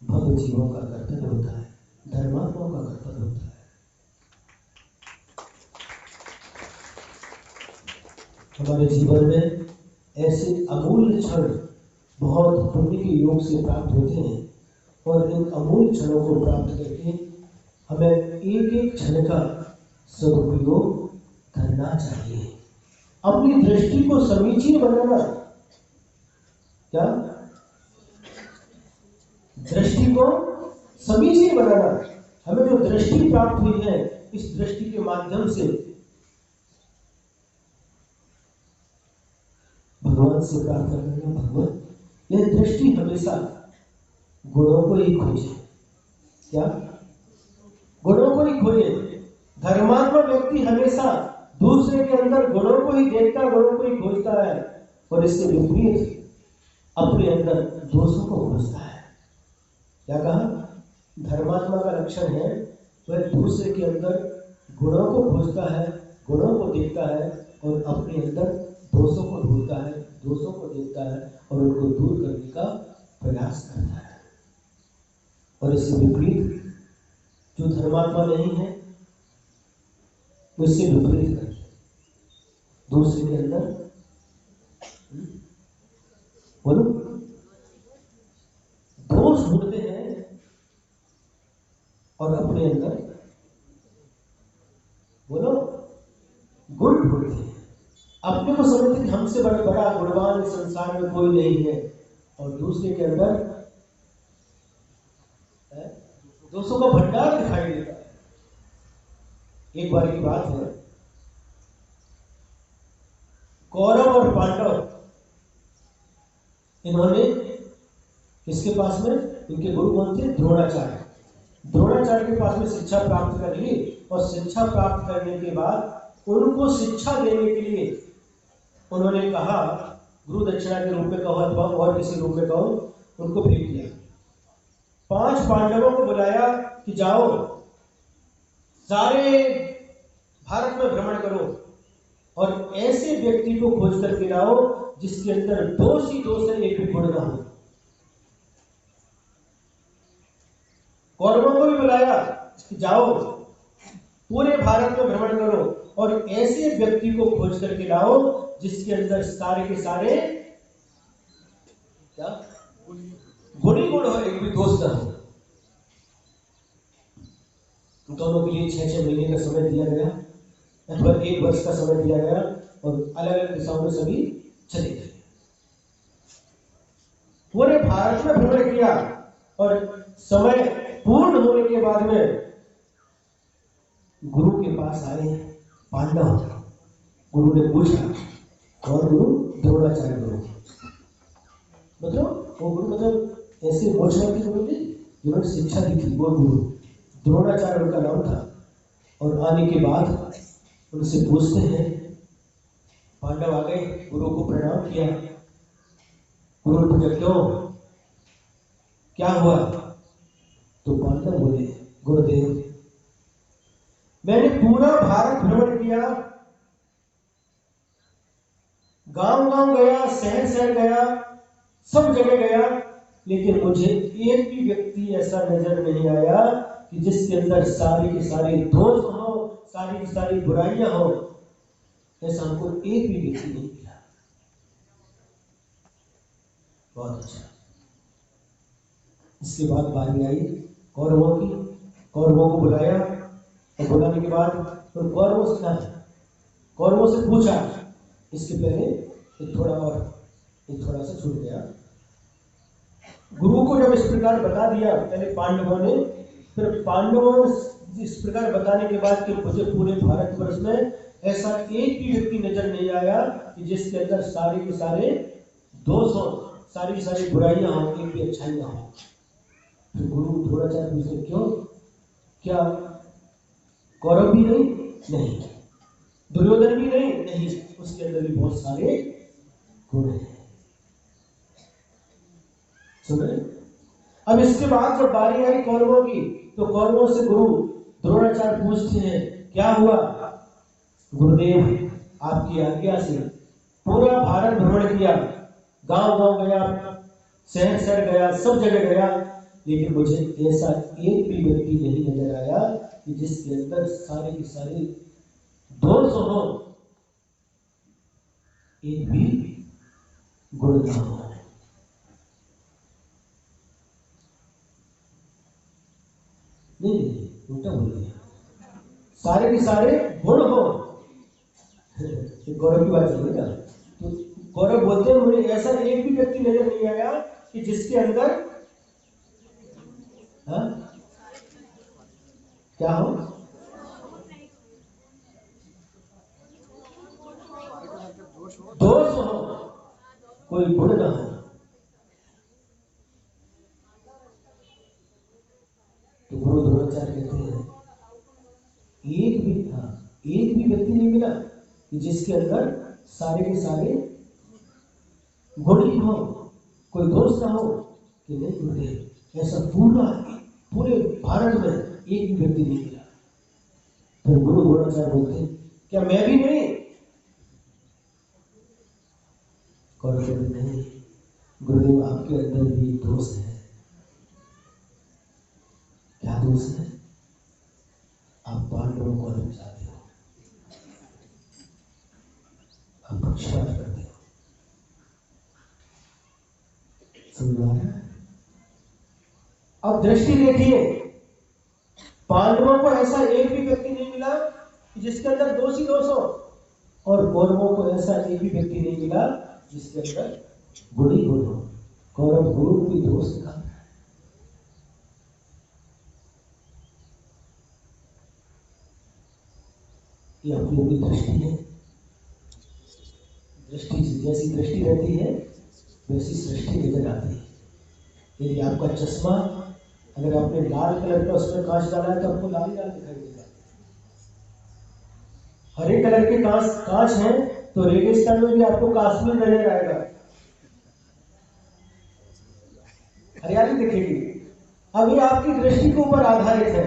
भक्त जीवों का कर्तव्य होता है, धर्मात्माओं का कर्तव्य होता है। हमारे जीवन में ऐसे अमूल्य क्षण बहुत पुण्य के योग से प्राप्त होते हैं, और इन अमूल्य क्षणों को प्राप्त करके हमें एक एक क्षण का सदुपयोग करना चाहिए। अपनी दृष्टि को समीचीन बनाना, क्या दृष्टि को समीचीन बनाना। हमें जो दृष्टि प्राप्त हुई है, इस दृष्टि के माध्यम से भगवान से प्रार्थना करना, भगवान यह दृष्टि हमेशा गुणों को ही खोजे। क्या? गुणों को ही खोजे। धर्मात्मा व्यक्ति हमेशा दूसरे के अंदर गुणों को ही देखता, गुणों को ही खोजता है, और इसके विपरीत अपने अंदर दोषों को खोजता है। क्या कहा? धर्मात्मा का लक्षण है वह दूसरे के अंदर गुणों को खोजता है, गुणों को देखता है, और अपने अंदर दोषों को ढूंढता है, दोषों को देखता है, और उनको दूर करने का प्रयास करता है। और इसके विपरीत जो धर्मात्मा नहीं है वो इससे विपरीत करते हैं। दूसरे के अंदर बोलो दोष ढूंढते हैं, और अपने अंदर बोलो गुण ढूंढते हैं। अपने को समझते कि हमसे बड़ा गुणवान इस संसार में कोई नहीं है, और दूसरे के अंदर दोषों का भंडार दिखाई देता है। एक बार की बात है, कौरव और पांडव, इन्होंने किसके पास में, इनके गुरु कौन थे, द्रोणाचार्य। द्रोणाचार्य के पास में शिक्षा प्राप्त कर ली, और शिक्षा प्राप्त करने के बाद उनको शिक्षा देने के लिए उन्होंने कहा, गुरु दक्षिणा के रूप में कहो अथवा और किसी रूप में कहो, उनको भेज दिया। 5 पांडवों को बुलाया कि जाओ सारे भारत में भ्रमण करो और ऐसे व्यक्ति को खोज करके लाओ जिसके अंदर दोष ही दोष है, एक भी गुण ना हो। कौरवों को भी बुलाया कि जाओ पूरे भारत में भ्रमण करो और ऐसे व्यक्ति को खोज करके लाओ जिसके अंदर सारे के सारे क्या गुणी गुण हो, एक भी दोष ना हो। दोनों के लिए 6-6 महीने का समय दिया गया, अथवा 1 वर्ष का समय दिया गया, और अलग अलग दिशाओं में सभी चले गए। पूरे भारत में भ्रमण किया और समय पूर्ण होने के बाद में गुरु के पास आए पांडव। गुरु ने पूछा, और गुरु द्रोणाचार्य गुरु, मतलब वो गुरु मतलब ऐसे मोचना की गुरु थे जिन्होंने शिक्षा दी थी, वो गुरु द्रोणाचार्य उनका नाम था। और आने के बाद उनसे पूछते हैं, पांडव आ गए, गुरु को प्रणाम किया। गुरु पूछा, क्यों, क्या हुआ? तो पांडव बोले, गुरुदेव मैंने पूरा भारत भ्रमण किया, गांव गांव गया, शहर शहर गया, सब जगह गया, लेकिन मुझे एक भी व्यक्ति ऐसा नजर नहीं आया कि जिसके अंदर सारे के सारे दोष हो, सारी की सारी बुराइयां हो। ऐसा हमको एक भी व्यक्ति नहीं मिला। बहुत अच्छा। इसके बाद बारी आई कौरवों की। कौरवों को बुलाया, और बुलाने के बाद तो कौरवों से पूछा। इसके पहले थोड़ा सा छूट गया। गुरु को जब इस प्रकार बता दिया पहले पांडवों ने, फिर पांडवों ने इस प्रकार बताने के बाद कि मुझे पूरे भारतवर्ष में ऐसा एक भी व्यक्ति नजर नहीं आया कि जिसके अंदर सारे के सारे दोष हो, सारी सारी बुराइयां हो, एक भी अच्छाई ना हो। फिर गुरु द्रोणाचार्य पूछते, क्यों, क्या कौरव भी नहीं, दुर्योधन भी नहीं, उसके अंदर भी बहुत सारे गुण हैं। सुन रहे? अब इसके बाद जब बारी आई कौरवों की, तो कौरवों से गुरु द्रोणाचार्य पूछते हैं, क्या हुआ? गुरुदेव आपकी आज्ञा से पूरा भारत भ्रमण किया, गांव गांव गया, शहर शहर गया, सब जगह गया, लेकिन मुझे ऐसा एक भी व्यक्ति नहीं नजर आया कि जिसके अंदर सारे के सारे दोष हो, एक भी गुण ना हो। नहीं, उल्टा बोल दिया, सारे के सारे गुण हो। गौरव की बात चल रही है, तो गौरव बोलते हैं, मुझे ऐसा एक भी व्यक्ति नजर नहीं आया कि जिसके अंदर क्या हो, दोष हो, कोई गुण ना हो। तो गुरु द्रोणाचार्य कहते हैं, एक भी व्यक्ति नहीं मिला कि जिसके अंदर सारे के सारे गुण ही हो, कोई दोष ना हो। कि नहीं गुरुदेव, ऐसा पूरे भारत में एक भी व्यक्ति नहीं मिला। फिर गुरु द्रोणाचार्य बोलते हैं, क्या मैं भी नहीं? नहीं गुरुदेव, आपके अंदर भी दोष है। क्या दोष है? आप पांडवों को अलग चाहते हो, आप पक्षपात करते हो। समझ आ रहा है? अब दृष्टि देखिए, पांडवों को ऐसा एक भी व्यक्ति नहीं मिला कि जिसके अंदर दोष ही दोष हो, और कौरवों को ऐसा एक भी व्यक्ति नहीं मिला जिसके अंदर गुण ही गुण हो। कौरव गुरु भी दोष दिखाता है। ये अपनी अपनी दृष्टि है। दृष्टि जैसी दृष्टि रहती है वैसी सृष्टि नजर आती है। यदि आपका चश्मा अगर आपने लाल कलर का उसमें कांच डाला है तो आपको लाल ही लाल दिखाई देगा। हरे कलर के कांच हैं तो रेगिस्तान में भी आपको काश्मीर नजर आएगा, हरियाली दिखेगी। अब ये आपकी दृष्टि के ऊपर आधारित है।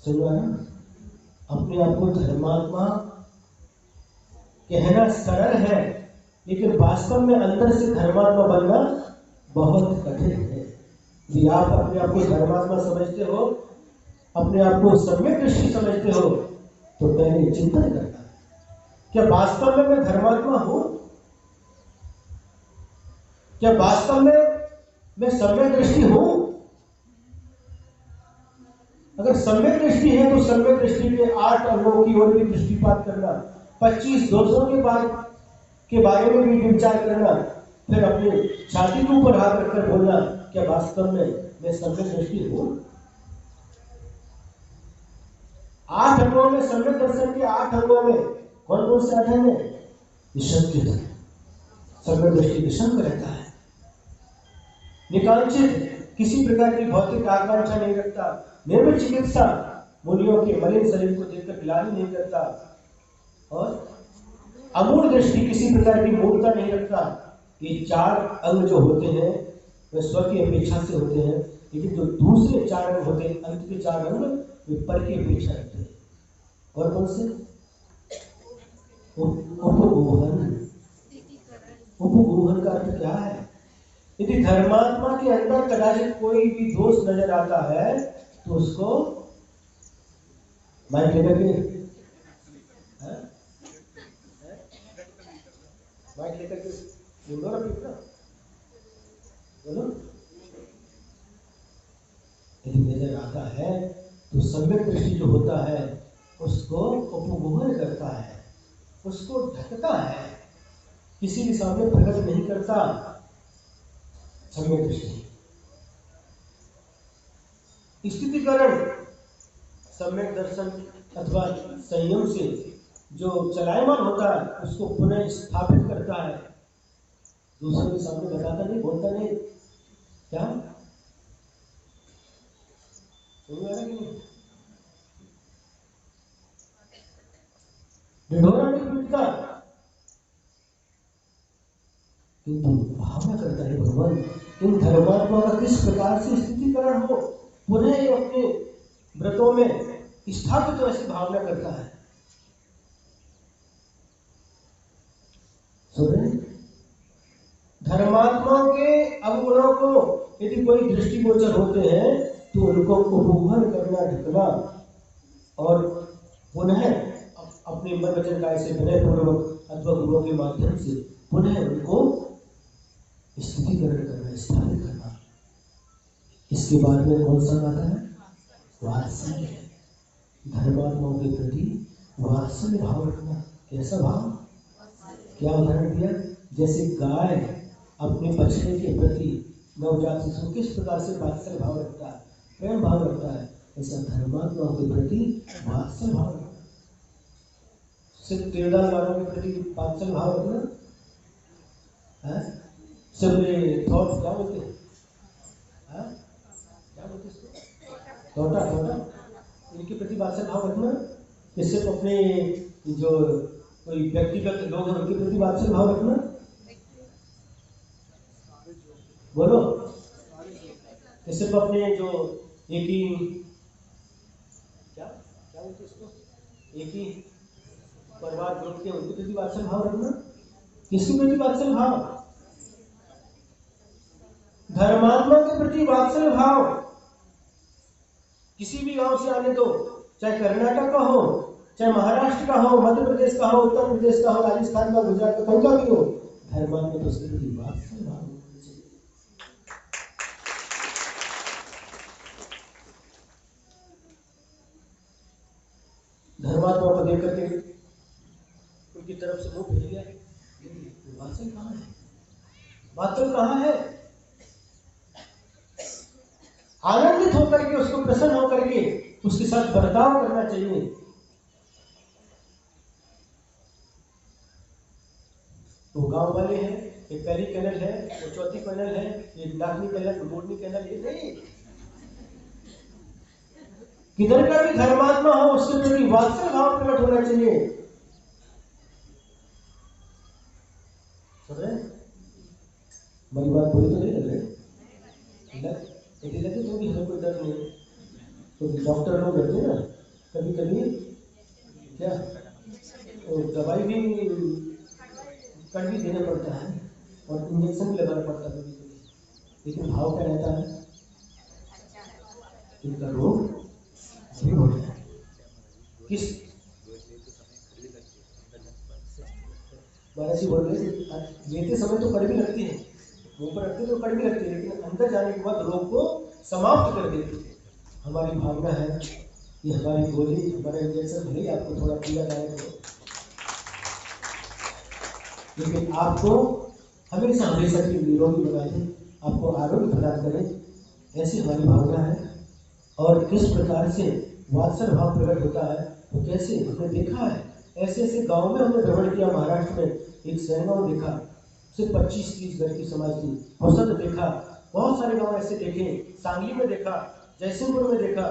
सुनो ना, अपने आप को धर्मात्मा कहना सरल है, लेकिन वास्तव में अंदर से धर्मात्मा बनना बहुत कठिन है। यदि आप अपने आप को धर्मात्मा समझते हो, अपने आप को सम्यक दृष्टि समझते हो, तो पहले चिंतन करना, क्या वास्तव में मैं धर्मात्मा हूं? क्या वास्तव में मैं सम्यक दृष्टि हूं? अगर सम्यक दृष्टि है तो सम्यक दृष्टि के 8 अंगों की ओर भी दृष्टिपात करना, 25 दोषों के बारे में भी विचार करना, फिर अपने छाती के ऊपर हाथ रखकर बोलना, क्या वास्तव में मैं सम्यक दृष्टि हूं? 8 अंगों में, सम्यक दर्शन के 8 अंगों में कौन कौन से 8 हैं? निशंकित, सम्यक दृष्टि निशंक रहता है। निकांक्षित, किसी प्रकार की भौतिक आकांक्षा नहीं रखता। निर्मल चिकित्सा, मुनियों के मलिन शरीर को देखकर गिलानी नहीं करता। और अमूढ़ दृष्टि, किसी प्रकार की मूर्खता नहीं रखता। ये 4 अंग जो होते हैं वे स्व की अपेक्षा से होते हैं, लेकिन जो दूसरे 4 अंग होते हैं, अंत के 4 अंग, वे पर की अपेक्षा रखते हैं। और कौन से? उपगोहन। उपगोहन का अर्थ क्या है? यदि धर्मात्मा के अंदर कदाचित कोई भी दोष नजर आता है तो उसको माइक लेकर के माइक लेकर के बोलो ना, बोलो। यदि नजर आता है तो सम्यक दृष्टि जो होता है उसको उपगोहन करता है, उसको ढकता है, किसी के सामने प्रकट नहीं करता। सम्यक दृष्टि स्थितिकरण, सम्यक दर्शन अथवा संयम से जो चलायमान होता है उसको पुनः स्थापित करता है। दूसरों के सामने बताता नहीं, बोलता नहीं। क्या ढिढोरा नहीं पीटता, किंतु भावना करता है भगवान इन धर्मात्मा का किस प्रकार से स्थितिकरण हो, पुनः अपने व्रतों में स्थापित, तो ऐसी भावना करता है। सुने, धर्मात्माओं के अवगुणों को यदि कोई दृष्टिगोचर होते हैं तो उनको उपगोहन करना, ढकना और पुनः अपने मन वचन काय से विनय पूर्वक अथवा गुरुओं के माध्यम से पुनः उनको स्थितिकरण करना, स्थापित करना। इसके बाद में कौन सा आता है? वात्सल्य। धर्मात्माओं के प्रति वात्सल्य भाव रखना। कैसा भाव? क्या उदाहरण दिया? जैसे गाय अपने बछड़े के प्रति, नवजात शिशु किस प्रकार से वात्सल्य भाव रखता है, प्रेम भाव रखता है, ऐसा धर्मात्माओं के प्रति वात्सल्य भाव रखना। सिर्फ किरदार वालों के प्रति वात्सल्य भाव रखना है। सिर्फ थॉट क्या बोलते हैं, क्या बोलते हैं इसको, थोटा, इनके प्रति वात्सल्य भाव रखना। कि सिर्फ अपने जो कोई व्यक्तिगत लोग हैं उनके प्रति वात्सल्य भाव रखना। बोलो। कि सिर्फ अपने जो एक ही क्या बोलते इसको, एक ही परिवार ग्रुप के उनके प्रति वात्सल्य भाव रखना। किसके प्रति वात्सल्य भाव? धर्मात्मा के प्रति वात्सल्य भाव। किसी भी गांव से आने दो, चाहे कर्नाटक का हो, चाहे महाराष्ट्र का हो, मध्य प्रदेश का हो, उत्तर प्रदेश का हो, राजस्थान का, गुजरात का, कहीं का भी हो, धर्मात्मा तो उसके प्रति वात्सल्य भाव होना चाहिए। धर्मात्मा को देख करके उनकी तरफ से मुंह फेर लिया। वात्सल कहाँ है? वात्सल कहाँ है? आनंदित होकर के, उसको प्रसन्न होकर के उसके साथ बर्ताव करना चाहिए। तो गांव वाले हैं, एक पहली कैनल है, वो चौथी कैनल है, एक नाकनी कैनल, गोडनी कैनल, ये नहीं। किधर का भी धर्मात्मा हो उसके प्रति वात्सल भाव प्रकट होना चाहिए। सुन रहे? मेरी बात बुरी तो नहीं लग रही? यदि लगे तो भी हमें कोई डर नहीं। तो डॉक्टर लोग कहते हैं ना, कभी कभी क्या तो दवाई भी कड़वी देना पड़ता है और इंजेक्शन भी लगाना पड़ता है कभी कभी, लेकिन भाव क्या रहता है? इनका रोग ठीक हो जाए। किस महाराज जी बोल रहे लेते समय तो कड़वी लगती है, मुंह पर रखते तो कड़वी लगती है, लेकिन अंदर जाने के बाद रोग को समाप्त कर देती है। हमारी भावना है कि हमारी गोली, हमारा इंजेक्शन भले आपको थोड़ा पीड़ादायक हो, लेकिन आपको हमेशा हमेशा की निरोगी बनाए, आपको आरोग्य प्रदान करें, ऐसी हमारी भावना है। और किस प्रकार से वात्सल भाव प्रकट होता है, तो कैसे हमने देखा है, ऐसे ऐसे गांव में हमने भ्रमण किया। महाराष्ट्र में एक सैनगांव देखा, सिर्फ 25-30 घर की समाज थी। औसत देखा, बहुत सारे गांव ऐसे देखे, सांगली में देखा, जयसिंहपुर में देखा।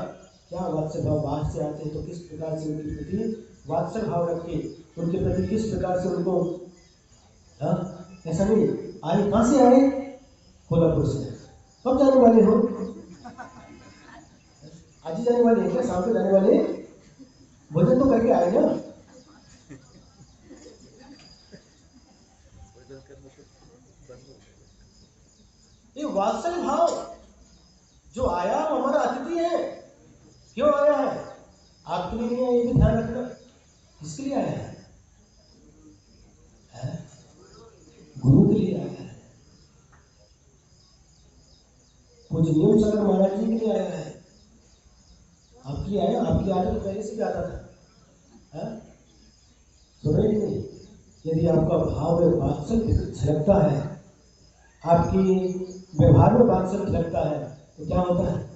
क्या वात्सल भाव, बाहर से आते हैं तो किस प्रकार से उनके प्रति वात्सल भाव रखे, उनके प्रति किस प्रकार से उनको, ऐसा नहीं आए। कहां से आए? कोल्हापुर से। कब जाने वाले हो? आज ही जाने वाले हैं क्या? शाम को जाने वाले? भोजन तो करके आए ना? ये वात्सल भाव जो आया वो हमारा अतिथि है। क्यों आया है? आपके लिए नहीं आया, ये भी ध्यान रखना। किसके लिए आया है? गुरु के लिए आया है। पूजनीय सागर महाराज जी के लिए आया है। आपके लिए आया? आपकी आदत तो पहले से भी आता था। सुन रहे कि नहीं? यदि आपका भाव में वात्सल झलकता है, आपकी व्यवहार में वात्सल झलकता है, तो क्या होता है?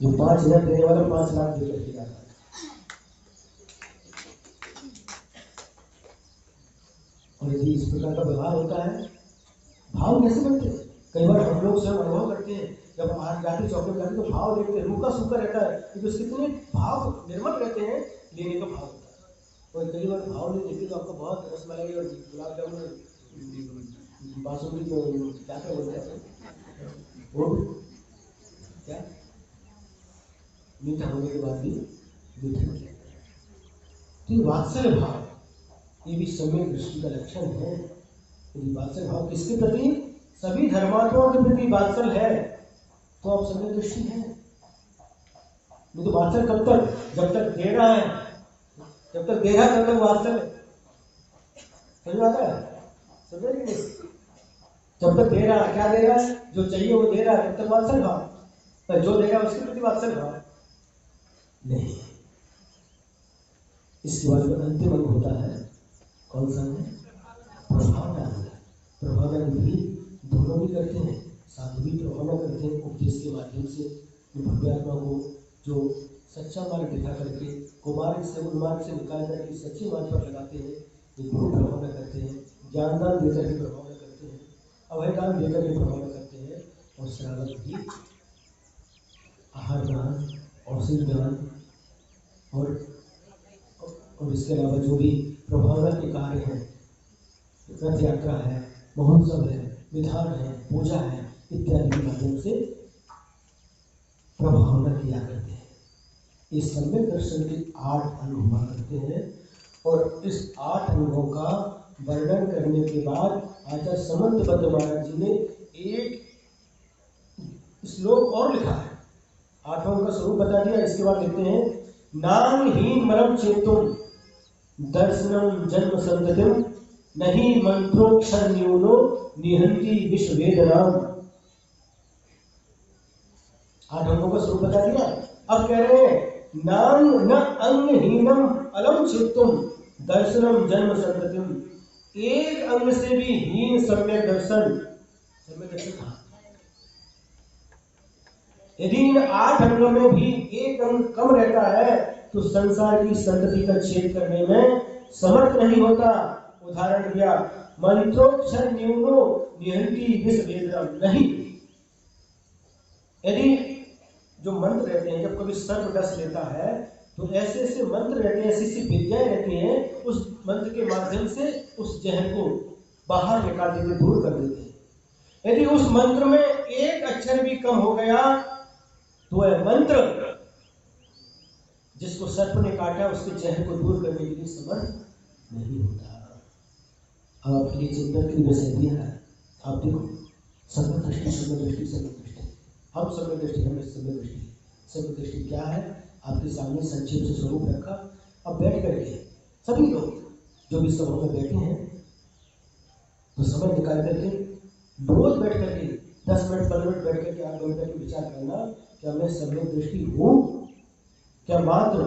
जो 5,000 देने वाला 5 लाख दे करके आता है। और यदि इस प्रकार का व्यवहार होता है, भाव कैसे बनते हैं? कई बार हम लोग स्वयं अनुभव करते हैं, जब आज जाते चौके जाते तो भाव देखते हैं, रूखा सूखा रहता है, क्योंकि उसके कितने भाव निर्मल रहते हैं, लेने का भाव होता है। और कई बार भाव नहीं देखते तो आपको बहुत रसमलाई और गुलाब जामुन, बासुंदी, क्या क्या बोलते हैं वो क्या, मीठा होने के बाद भी मीठा नहीं लगता। तो वात्सल भाव ये भी सम्यक दृष्टि का लक्षण है। यदि वात्सल भाव किसके प्रति? सभी धर्मात्माओं के प्रति वात्सल है, तो आप सम्यक दृष्टि है। नहीं तो वात्सल कब तक? जब तक दे रहा है, जब तक दे रहा है तब तक वात्सल है। समझ आता है? समझ नहीं? जब तक दे रहा है, क्या दे रहा है? जो चाहिए वो दे रहा है, तब तक वात्सल भाव। पर जो देगा उसके प्रति वात्सल भाव नहीं। इसके बाद जो अंतिम अंग होता है, कौन सा है? प्रभावना। प्रभावना भी दोनों भी करते हैं, साधु भी प्रभावना करते हैं उपदेश के माध्यम से। भव्यात्मा को जो सच्चा मार्ग दिखा करके कुमार्ग से उन्मार्ग से निकाल करके सच्चे मार्ग पर लगाते हैं, ये गुरु प्रभावना करते हैं। ज्ञानदान देकर के प्रभावना करते हैं, अभयदान देकर के प्रभावना करते हैं। और शरारत भी आहार दान, औषधि दान और इसके अलावा जो भी प्रभावना के कार्य हैं, रथ यात्रा है, महोत्सव है, विधान है, पूजा है, इत्यादि के माध्यम से प्रभावना किया करते हैं। इस सम्यक दर्शन के 8 अंग हुआ करते हैं। और इस 8 अंगों का वर्णन करने के बाद आचार्य समंतबद्ध महाराज जी ने एक श्लोक और लिखा है। 8 अंगों का स्वरूप बता दिया। इसके बाद लिखते हैं, नामहीन मरम चेतुम दर्शनम जन्म संततिम नहीं मंत्रोक्षर न्यूनो निहंति विश्ववेदनाम। 8 अंगों का स्वरूप बता दिया। अब कह रहे हैं नाम न अंगहीनम अलम चित्तम दर्शनम जन्म संततिम। एक अंग से भी हीन सम्यक दर्शन, सम्यक दर्शन कहा? यदि इन 8 अंगों में भी एक अंग कम रहता है तो संसार की संतति का छेद करने में समर्थ नहीं होता। उदाहरण दिया मंत्रोक्षर न्यूनो निहंति विष वेदनम। नहीं, यदि जो मंत्र रहते हैं, जब कभी सर्प डस लेता है तो ऐसे ऐसे मंत्र रहते हैं, ऐसी ऐसी विद्याएं रहती हैं, उस मंत्र के माध्यम से उस जहर को बाहर निकाल देते, दूर कर देते हैं। यदि उस मंत्र में एक अक्षर भी कम हो गया तो वह मंत्र जिसको सर्प ने काटा उसके जहर को दूर करने के लिए समर्थ नहीं होता। अब आपके लिए चिंतन की विषय है। आप देखो समय दृष्टि, समय दृष्टि, समय दृष्टि, हम समय दृष्टि, हमें समय दृष्टि। समय दृष्टि क्या है? आपके सामने संक्षेप से स्वरूप रखा। अब बैठ करके सभी लोग जो भी सभा में बैठे हैं तो समय निकाल करके रोज बैठ करके 10 मिनट 15 मिनट बैठ करके आप बैठ करके विचार करना, क्या मैं समय दृष्टि हूँ? क्या मात्र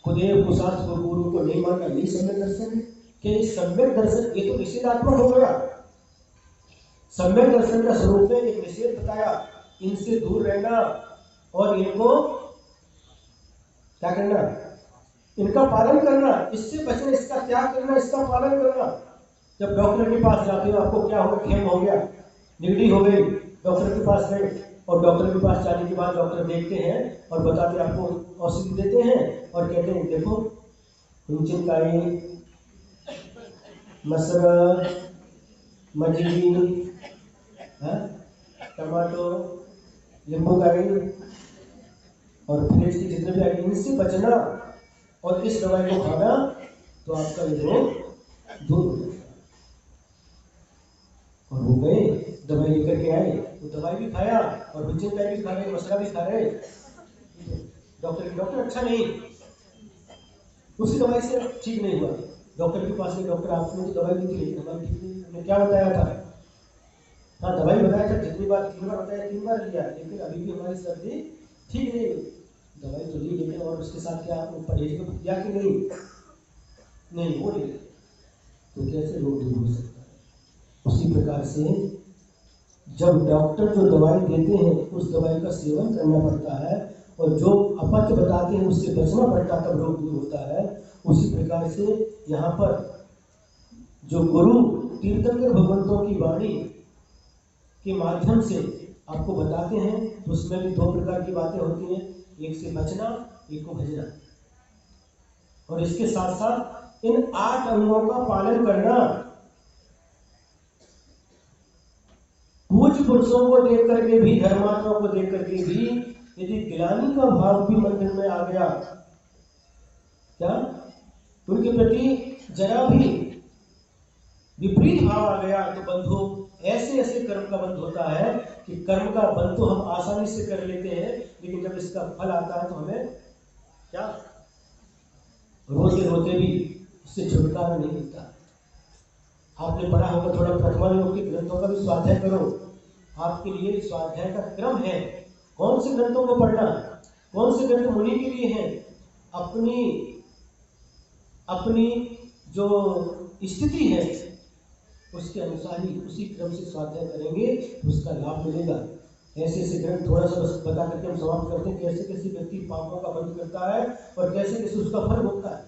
कुदेव कुशास्त्र को गुरु को नहीं मानना यही सम्यक दर्शन है? कि सम्यक दर्शन ये तो निषेधात्मक हो गया। सम्यक दर्शन का स्वरूप में एक निषेध बताया, इनसे दूर रहना और इनको क्या करना? इनका पालन करना, इससे बचना, इसका त्याग करना, इसका पालन करना। जब डॉक्टर के पास जाते हो आपको क्या होगा? खेम हो गया, निगड़ी हो गई, डॉक्टर के पास गए और डॉक्टर के पास जाने के बाद डॉक्टर देखते हैं और बताते, आपको औषधि देते हैं और कहते हैं देखो हुंचिनकाई, मसर, मजीरी, टमाटो, नींबू काई और फ्रिज की जितने भी आइटम, इनसे बचना और इस दवाई को खाना तो आपका ये रोग दूर हो जाएगा। और वो गए दवाई लेकर के आए, वो दवाई भी खाया और हुंचिनकाई भी खा रहे, मसरा भी खा रहे। डॉक्टर अच्छा नहीं, उसी दवाई से ठीक नहीं हुआ। डॉक्टर के पास गए, डॉक्टर आपने तो दवाई दी थी लेकिन हमारी ठीक नहीं, हमने क्या बताया था? हाँ दवाई बताया था, जितनी बार 3 बार बताया 3 बार लिया, लेकिन अभी भी हमारी सर्दी ठीक नहीं हुई। दवाई तो ली लेकिन और उसके साथ क्या आपको परहेज को किया कि नहीं? नहीं, वो ले तो कैसे रोग दूर हो सकता है? उसी प्रकार से जब डॉक्टर जो दवाई देते हैं उस दवाई का सेवन करना पड़ता है और जो अपथ्य बताते हैं उससे बचना पड़ता है, तब रोग दूर होता है। उसी प्रकार से यहाँ पर जो गुरु तीर्थंकर भगवंतों की वाणी के माध्यम से आपको बताते हैं तो उसमें भी 2 प्रकार की बातें होती हैं, एक से बचना, एक को भजना। और इसके साथ साथ इन 8 अंगों का पालन करना। पूज्य पुरुषों को देख करके भी, धर्मात्मा को देख करके भी यदि गिलानी का भाव भी मंदिर में आ गया, क्या उनके प्रति जरा भी विपरीत भाव आ गया तो बंधु ऐसे ऐसे कर्म का बंध होता है कि कर्म का बंध तो हम आसानी से कर लेते हैं, लेकिन जब इसका फल आता है तो हमें क्या रोते रोते भी उससे छुटकारा नहीं मिलता। आपने पढ़ा होगा थोड़ा प्रथमा योग के ग्रंथों का भी स्वाध्याय करो। आपके लिए स्वाध्याय का क्रम है, कौन से ग्रंथों को पढ़ना, कौन से ग्रंथ मुनि के लिए हैं। अपनी जो स्थिति है उसके अनुसार ही उसी क्रम से स्वाध्याय करेंगे तो उसका लाभ मिलेगा। ऐसे ऐसे ग्रंथ थोड़ा सा बस बता करके हम समाप्त करते हैं, कैसे कैसे व्यक्ति पापों का बंध करता है और कैसे कैसे उसका फल भोगता है।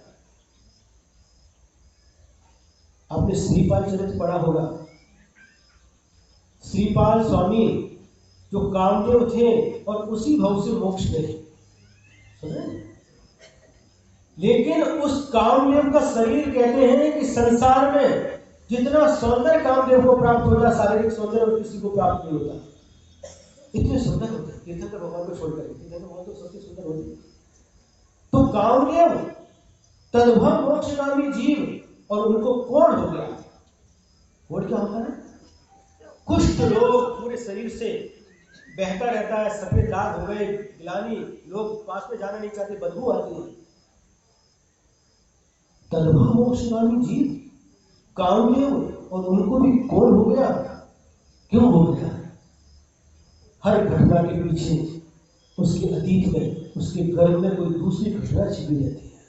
आपने श्रीपाल चरित्र पढ़ा होगा। श्रीपाल स्वामी जो कामदेव थे और उसी भाव से मोक्ष गए, लेकिन उस कामदेव का शरीर कहते हैं कि संसार में जितना सौंदर्य कामदेव को प्राप्त होता, शारीरिक सौंदर्य और किसी को प्राप्त नहीं होता। इतने सुंदर होते हैं तीर्थंकर भगवान को छोड़कर, तीर्थंकर भगवान तो सबसे सुंदर होते। तो कामदेव तद्भव मोक्षगामी जीव और उनको कोढ़ हो गया। कोढ़ क्या होता है? कुष्ठ रोग पूरे शरीर से बहता रहता है, सफेद दाग हो गए, गिलानी, लोग पास में जाना नहीं चाहते, बदबू आती है। तद्भव मोक्षगामी जीव कामदेव और उनको भी कोढ़ हो गया। क्यों हो गया? हर घटना के पीछे उसके अतीत में, उसके गर्भ में कोई दूसरी घटना छिपी रहती है।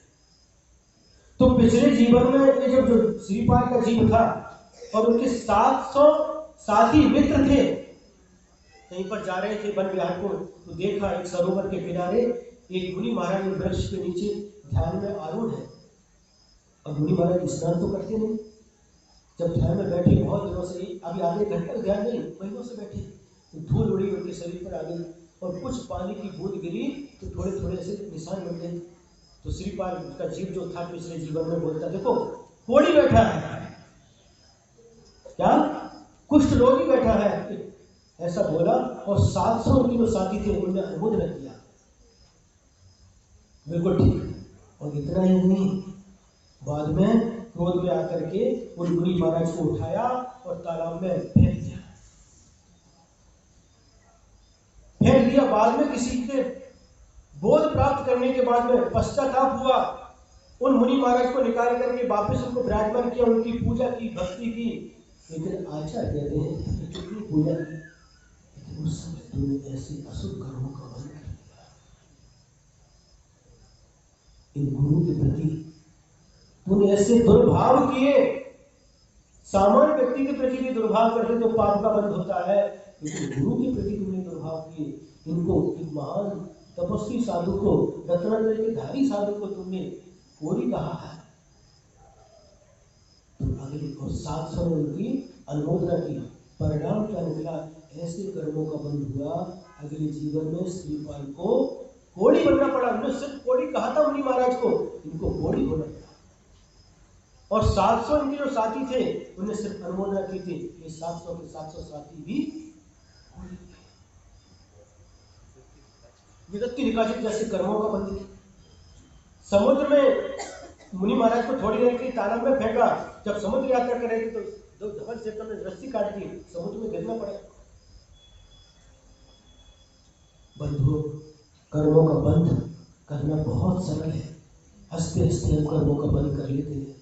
तो पिछले जीवन में ये जब जो श्रीपाल का जीवन था और उनके 700 साथी मित्र थे, कहीं पर जा रहे थे वन विहार को, तो देखा एक सरोवर के किनारे एक मुनि महाराज वृक्ष के नीचे ध्यान में आरूढ़ है। अब मुनि महाराज स्नान तो करते नहीं, जब ध्यान में बैठे बहुत दिनों से, अभी आधे घंटे ध्यान नहीं, महीनों से बैठे, तो धूल उड़ी उनके शरीर पर आ गई और कुछ पानी की बूंद गिरी तो थोड़े थोड़े से निशान बन गए। तो श्रीपाल का जीव जो था पिछले जीवन में बोलता, देखो कोड़ी बैठा है, क्या कुष्ठ रोगी बैठा है, ऐसा बोला। और 700 उनके जो साथी थे उन्होंने अनुमोदन किया, बिल्कुल ठीक। और इतना ही नहीं, बाद में क्रोध में आकर के उन मुनि महाराज को उठाया और तालाब में फेंक दिया। बाद में किसी के बोध प्राप्त करने के बाद में पश्चाताप हुआ, उन मुनि महाराज को निकाल करके वापस उनको विराजमान किया, उनकी पूजा की, भक्ति की। लेकिन आचार्य कहते हैं कितनी पूजा की, लेकिन उस समय तुमने ऐसे अशुभ कर्मों का बंद कर दिया। इन गुरु के प्रति तुमने ऐसे दुर्भाव किए, सामान्य व्यक्ति के प्रति भी दुर्भाव करते तो पाप का बंध होता है, लेकिन गुरु के प्रति तुमने दुर्भाव किए। इनको एक महान तपस्वी साधु को, रत्नात्रय के धारी साधु को तुमने कोड़ी कहा है। तो अगले और 700 ने उनकी अनुमोदना की। परिणाम क्या निकला? ऐसे कर्मों का बंध हुआ। अगले जीवन में श्रीपाल को कोड़ी बनना पड़ा। उन्होंने सिर्फ कोड़ी कहा था मुनि महाराज को, इनको कोड़ी होना पड़ा। और 700 इनके जो साथी थे उन्हें सिर्फ अनुमोदना की थी। ये 700 के 700 साथी भी विगत निकासित जैसे कर्मों का बंध। समुद्र में मुनि महाराज को थोड़ी देर के तालाब में फेंका। जब समुद्र यात्रा कर रहे थे तो धवल से ने रस्सी काट दी, समुद्र में गिरना पड़ा। बंधुओं, कर्मों का बंध करना बहुत सरल है, हंसते हंसते हम कर्मों का बंध कर लेते हैं,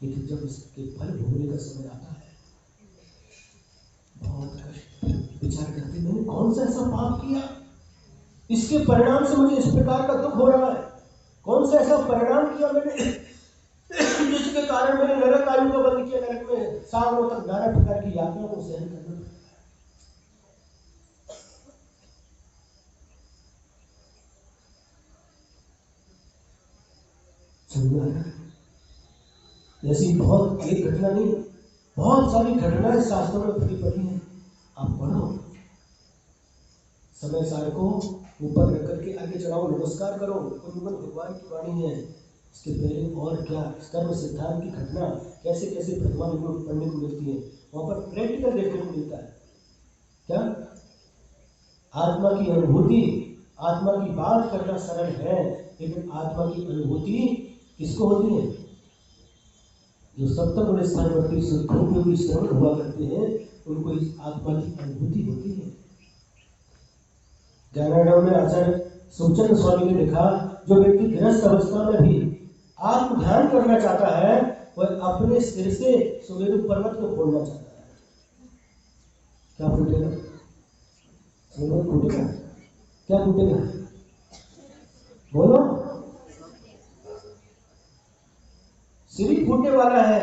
लेकिन जब इसके फल भोगने का समय आता है बहुत कष्ट। विचार करते मैंने कौन सा ऐसा पाप किया, इसके परिणाम से मुझे इस प्रकार का दुख हो रहा है। कौन सा ऐसा परिणाम किया मैंने जिसके कारण मैंने नरक आयु को बंद किया, नरक में सालों तक नाना प्रकार की यातनाओं को सहन करना पड़ा। ऐसी बहुत एक घटना नहीं, बहुत सारी घटनाएं शास्त्रों में भरी पड़ी हैं। आप पढ़ो, समय सार को ऊपर रख करके आगे चढ़ाओ, नमस्कार करो। उन्मूलन भगवान की वाणी है। इसके पहले और क्या कर्म सिद्धांत की घटना कैसे कैसे प्रतिमा पढ़ने को मिलती है, वहां पर प्रैक्टिकल देखने को मिलता है। क्या आत्मा की अनुभूति, आत्मा की बात करना सरल है, लेकिन आत्मा की अनुभूति किसको होती है? जो सप्तम गुण स्थानवर्ती शुद्धों की श्रवण हुआ करते हैं, उनको इस आत्मा की अनुभूति होती है। ज्ञानार्णव में आचार्य सुखचंद्र स्वामी ने लिखा, जो व्यक्ति गृहस्थ अवस्था में भी आत्म ध्यान करना चाहता है, वह अपने सिर से सुमेरु पर्वत को फोड़ना चाहता है। क्या फूटेगा? सुमेरु फूटेगा? क्या फूटेगा? बोलो। सिर फूटने वाला है।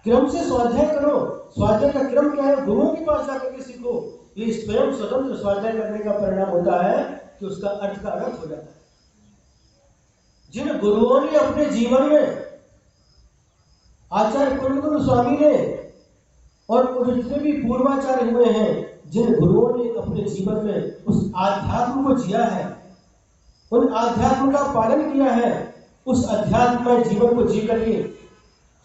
क्रम से स्वाध्याय करो। स्वाध्याय का क्रम क्या है? गुरुओं के पास जाकर के सीखो। ये स्वयं स्वतंत्र स्वाध्याय करने का परिणाम होता है कि उसका अर्थ का अनर्थ हो जाता है। जिन गुरुओं ने अपने जीवन में, आचार्य पूर्णगुरु स्वामी ने और जितने भी पूर्वाचार्य हुए हैं, जिन गुरुओं ने अपने जीवन में उस आध्यात्म को जिया है, उन आध्यात्म का पालन किया है, उस अध्यात्म में जीवन को जी करके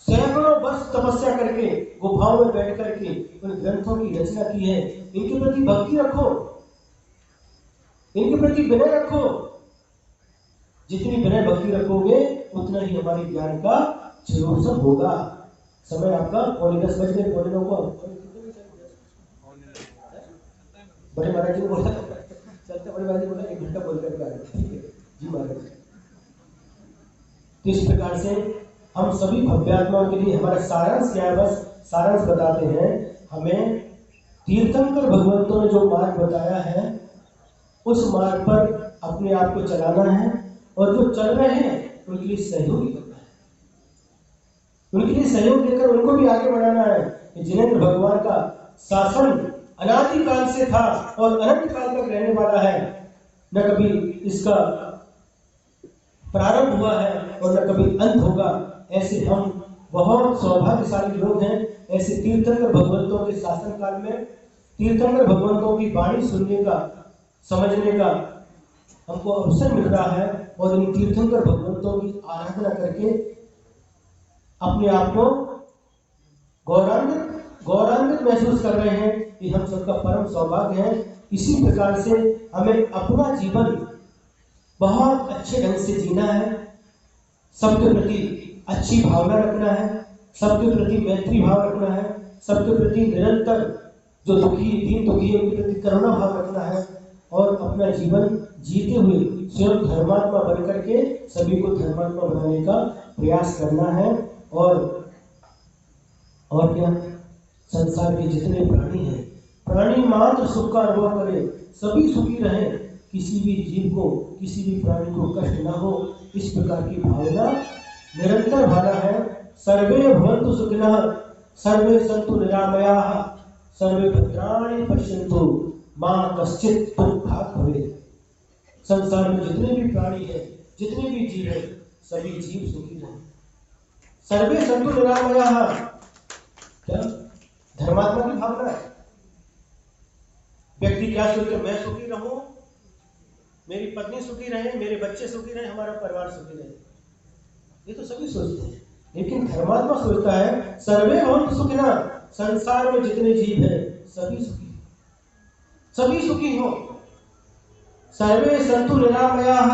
सैकड़ों वर्ष तपस्या करके गुफाओं में बैठ करके उन ग्रंथों की रचना की है। इनके प्रति भक्ति रखो, इनके प्रति विनय रखो। जितनी विनय भक्ति रखोगे उतना ही हमारे ज्ञान का क्षयोत्सव होगा। समय आपका 9:45 बजने, 9:45 को बड़े महाराज जी को बोला चलते, बड़े महाराज जी बोला 1 घंटा बोल करके आ रहे। ठीक है जी महाराज। तो इस प्रकार से हम सभी भव्यात्माओं के लिए हमारा सारांश क्या है? बस सारांश बताते हैं। हमें तीर्थंकर भगवंतों ने जो मार्ग बताया है उस मार्ग पर अपने आप को चलाना है, और जो चल रहे हैं उनके लिए सहयोग करना है, उनके लिए सहयोग देकर उनको भी आगे बढ़ाना है। जिनेंद्र भगवान का शासन अनादिकाल से था और अनंत काल तक रहने वाला है, न कभी इसका प्रारंभ हुआ है और न कभी अंत होगा। ऐसे हम बहुत सौभाग्यशाली लोग हैं, ऐसे तीर्थंकर भगवंतों के शासन काल में तीर्थंकर भगवंतों की वाणी सुनने का, समझने का हमको अवसर मिल रहा है, और इन तीर्थंकर भगवंतों की आराधना करके अपने आप को गौरवान्वित महसूस कर रहे हैं कि हम सबका परम सौभाग्य है। इसी प्रकार से हमें अपना जीवन बहुत अच्छे ढंग से जीना है, सबके प्रति अच्छी भावना रखना है, सबके प्रति मैत्री भाव रखना है, सबके प्रति निरंतर जो दीन दुखी है उनके प्रति करुणा भाव रखना है, और अपना जीवन जीते हुए स्वयं धर्मात्मा बन करके सभी को धर्मात्मा बनाने का प्रयास करना है। और क्या, संसार के जितने प्राणी हैं, प्राणी मात्र सुख का अनुभव करें, सभी सुखी रहें, किसी भी जीव को, किसी भी प्राणी को कष्ट न हो, इस प्रकार की भावना निरंतर भाना है। सर्वे भवन्तु सुखिनः, सर्वे सन्तु निरामयाः, सर्वे भद्राणि पश्यन्तु, मां कश्चित् दुःखभाग् भवेत्। संसार में जितने भी प्राणी हैं, जितने भी जीव हैं, सभी जीव सुखी रहें। सर्वे सन्तु निरामयाः, क्या धर्मात्मा की भावना है। व्यक्ति क्या सोचते, मैं सुखी रहूं, मेरी पत्नी सुखी रहे, मेरे बच्चे सुखी रहे, हमारा परिवार सुखी रहे, ये तो सभी सोचते हैं। लेकिन धर्मात्मा सोचता है सर्वे भवन्तु सुखिनः, संसार में जितने जीव हैं सभी सुखी, सभी सुखी हो। सर्वे सन्तु निरामयाः,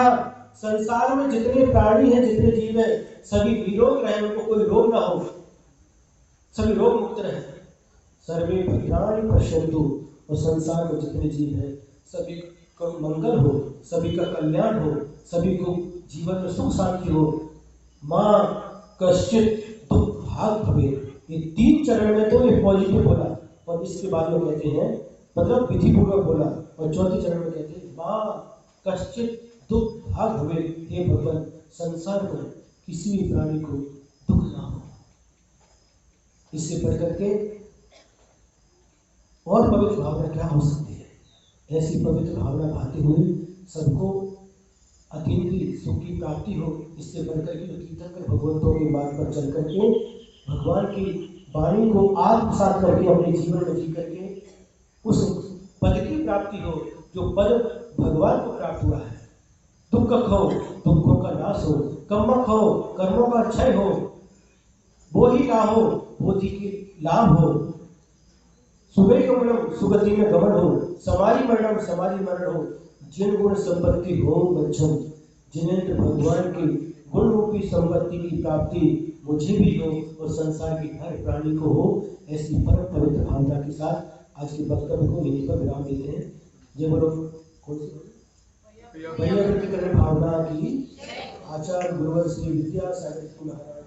संसार में जितने प्राणी हैं, जितने जीव हैं, सभी निरोग रहे, उनको कोई रोग ना हो, सभी रोग मुक्त रहे। सर्वे भद्राणि पश्यन्तु, और संसार में जितने जीव हैं सभी का मंगल हो, सभी का कल्याण हो, सभी को जीवन में सुख शांति हो। मां कश्चित् दुःखभाग् भवेत्, ये 3 चरण में तो ये पॉजिटिव बोला, और इसके बाद में कहते हैं, मतलब विधिपूर्वक बोला, और चौथे चरण में कहते हैं मां कश्चित् दुःखभाग् भवेत्, हे भगवान संसार में किसी भी प्राणी को दुख ना हो। इससे बढ़कर के और पवित्र भावना क्या हो सकती है। ऐसी पवित्र भावना भाते हुए सबको अतीन्द्रिय सुख की प्राप्ति हो। इससे बढ़कर के तीर्थंकर भगवंतों के मार्ग पर चल करके भगवान की वाणी को आत्मसात करके अपने जीवन में जी करके उस पद की प्राप्ति हो जो पद भगवान को प्राप्त हुआ है। दुख हो, दुखों का नाश हो, कम्मक हो, कर्मों का क्षय हो, बोधि का हो, बोधि के लाभ हो, सुबह गमनम, सुगति में गमन हो, समाधि मरणम, समाधि मरण हो, जिन गुण संपत्ति हो बच्चन, जिनेंद्र भगवान की गुण रूपी संपत्ति की प्राप्ति मुझे भी हो और संसार के हर प्राणी को हो। ऐसी परम पवित्र भावना के साथ आज के वक्तव्य को यहीं पर विराम देते हैं। जय बोलो कौन सी भैया भावना की आचार्य गुरुवर श्री विद्यासागर महाराज।